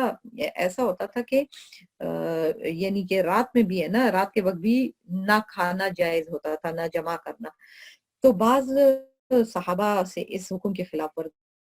ایسا ہوتا تھا کہ یعنی کہ رات میں بھی ہے نا، رات کے وقت بھی نہ کھانا جائز ہوتا تھا نہ جمع کرنا، تو بعض صحابہ سے اس حکم کے خلاف ورزی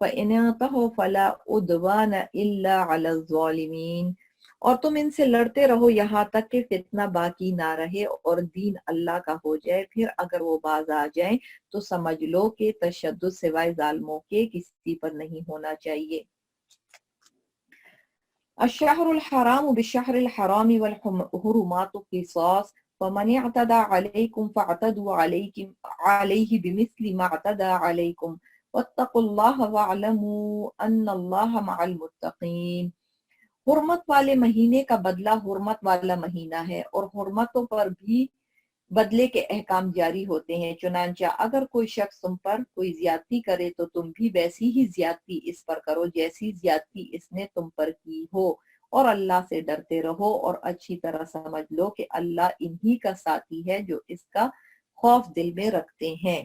فَإِنْ انْتَهُوا فَلَا عُدْوَانَ إِلَّا عَلَى الظَّالِمِينَ، اور تم ان سے لڑتے رہو یہاں تک کہ فتنہ باقی نہ رہے اور دین اللہ کا ہو جائے، پھر اگر وہ باز آ جائیں تو سمجھ لو کہ تشدد سوائے ظالموں کے کسی پر نہیں ہونا چاہیے۔ الشہر الحرام بالشہر الحرام والحرمات قصاص فمن اعتدى علیکم فاعتدوا علیہ بمثل ما اعتدى علیکم واتقوا اللہ واعلموا ان اللہ مع المتقین۔ حرمت والے مہینے کا بدلہ حرمت والا مہینہ ہے، اور حرمتوں پر بھی بدلے کے احکام جاری ہوتے ہیں، چنانچہ اگر کوئی شخص تم پر کوئی زیادتی کرے تو تم بھی ویسی ہی زیادتی اس پر کرو جیسی زیادتی اس نے تم پر کی ہو، اور اللہ سے ڈرتے رہو اور اچھی طرح سمجھ لو کہ اللہ انہی کا ساتھی ہے جو اس کا خوف دل میں رکھتے ہیں۔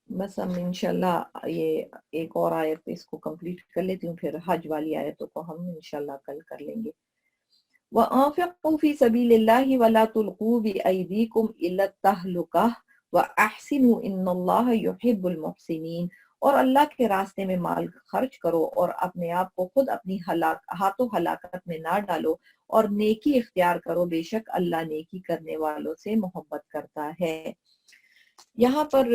بس ہم انشاءاللہ یہ ایک اور آیت اس کو کمپلیٹ کر لیتی ہوں، پھر حج والی آیتوں کو ہم انشاءاللہ کل کر لیں گے۔ وَأَنفِقُوا فِي سَبِيلِ اللَّهِ وَلَا تُلْقُوا بِأَيْدِيكُمْ إِلَى التَّهْلُكَةِ وَأَحْسِنُوا إِنَّ اللَّهَ يُحِبُّ الْمُحْسِنِينَ، اور اللہ کے راستے میں مال خرچ کرو اور اپنے آپ کو خود اپنی ہاتھوں ہلاکت میں نہ ڈالو، اور نیکی اختیار کرو، بے شک اللہ نیکی کرنے والوں سے محبت کرتا ہے۔ یہاں پر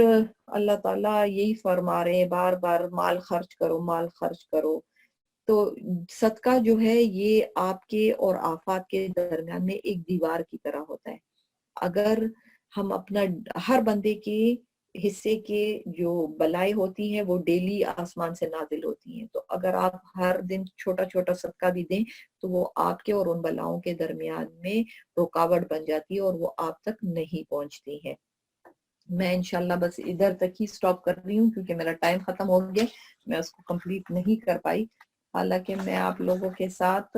اللہ تعالیٰ یہی فرما رہے ہیں بار بار، مال خرچ کرو، مال خرچ کرو۔ تو صدقہ جو ہے یہ آپ کے اور آفات کے درمیان میں ایک دیوار کی طرح ہوتا ہے۔ اگر ہم اپنا ہر بندے کے حصے کے جو بلائیں ہوتی ہیں وہ ڈیلی آسمان سے نازل ہوتی ہیں، تو اگر آپ ہر دن چھوٹا چھوٹا صدقہ بھی دیں تو وہ آپ کے اور ان بلاؤں کے درمیان میں رکاوٹ بن جاتی ہے اور وہ آپ تک نہیں پہنچتی ہے۔ میں انشاءاللہ بس ادھر تک ہی سٹاپ کر رہی ہوں کیونکہ میرا ٹائم ختم ہو گیا، میں اس کو کمپلیٹ نہیں کر پائی۔ حالانکہ میں آپ لوگوں کے ساتھ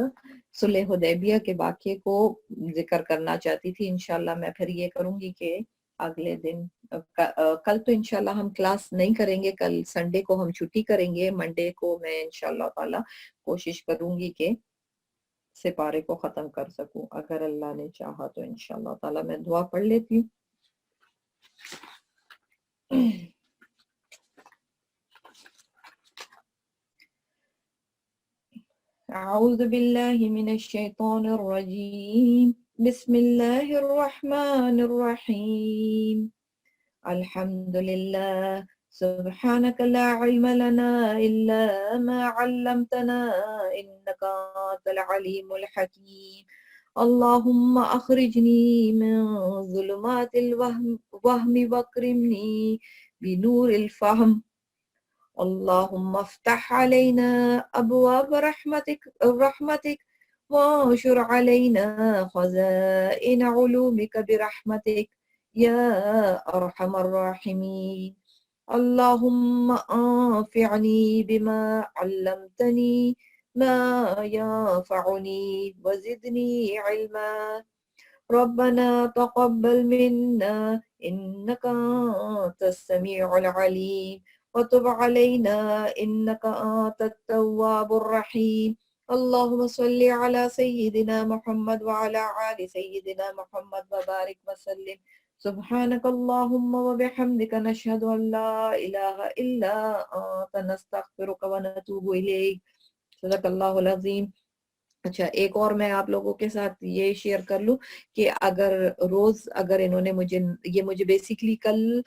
صلح حدیبیہ کے واقعے کو ذکر کرنا چاہتی تھی۔ انشاءاللہ میں پھر یہ کروں گی کہ اگلے دن کل تو انشاءاللہ ہم کلاس نہیں کریں گے، کل سنڈے کو ہم چھٹی کریں گے، منڈے کو میں انشاءاللہ تعالی کوشش کروں گی کہ سپارے کو ختم کر سکوں، اگر اللہ نے چاہا تو انشاءاللہ تعالی۔ میں دعا پڑھ لیتی ہوں۔ اعوذ باللہ من الشیطان الرجیم، بسم اللہ الرحمن الرحیم، الحمد للہ سبحانک لا علم لنا الا ما علمتنا انک انت العلیم الحکیم، اللہم اخرجنی من ظلمات الوہم واکرمنی بنور الفہم، اللہم افتح علینا ابواب رحمتک وانشر علینا خزائن علومک برحمتک یا ارحم الراحمین، اللہم انفعنی بما علمتنی ما ینفعنی وزدنی علما، ربنا تقبل منا انك انت السميع العليم وتب علينا انك انت التواب الرحيم، اللهم صل على سيدنا محمد وعلى آل سيدنا محمد وبارك وسلم، سبحانك اللهم وبحمدك نشهد ان لا اله الا انت نستغفرك ونتوب اليك، صدق اللہ العظیم۔ اچھا ایک اور میں آپ لوگوں کے ساتھ یہ شیئر کر لوں کہ اگر انہوں نے مجھے بیسیکلی کل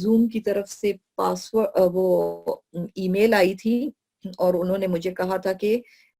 زوم کی طرف سے پاسورڈ وہ ای میل آئی تھی اور انہوں نے مجھے کہا تھا کہ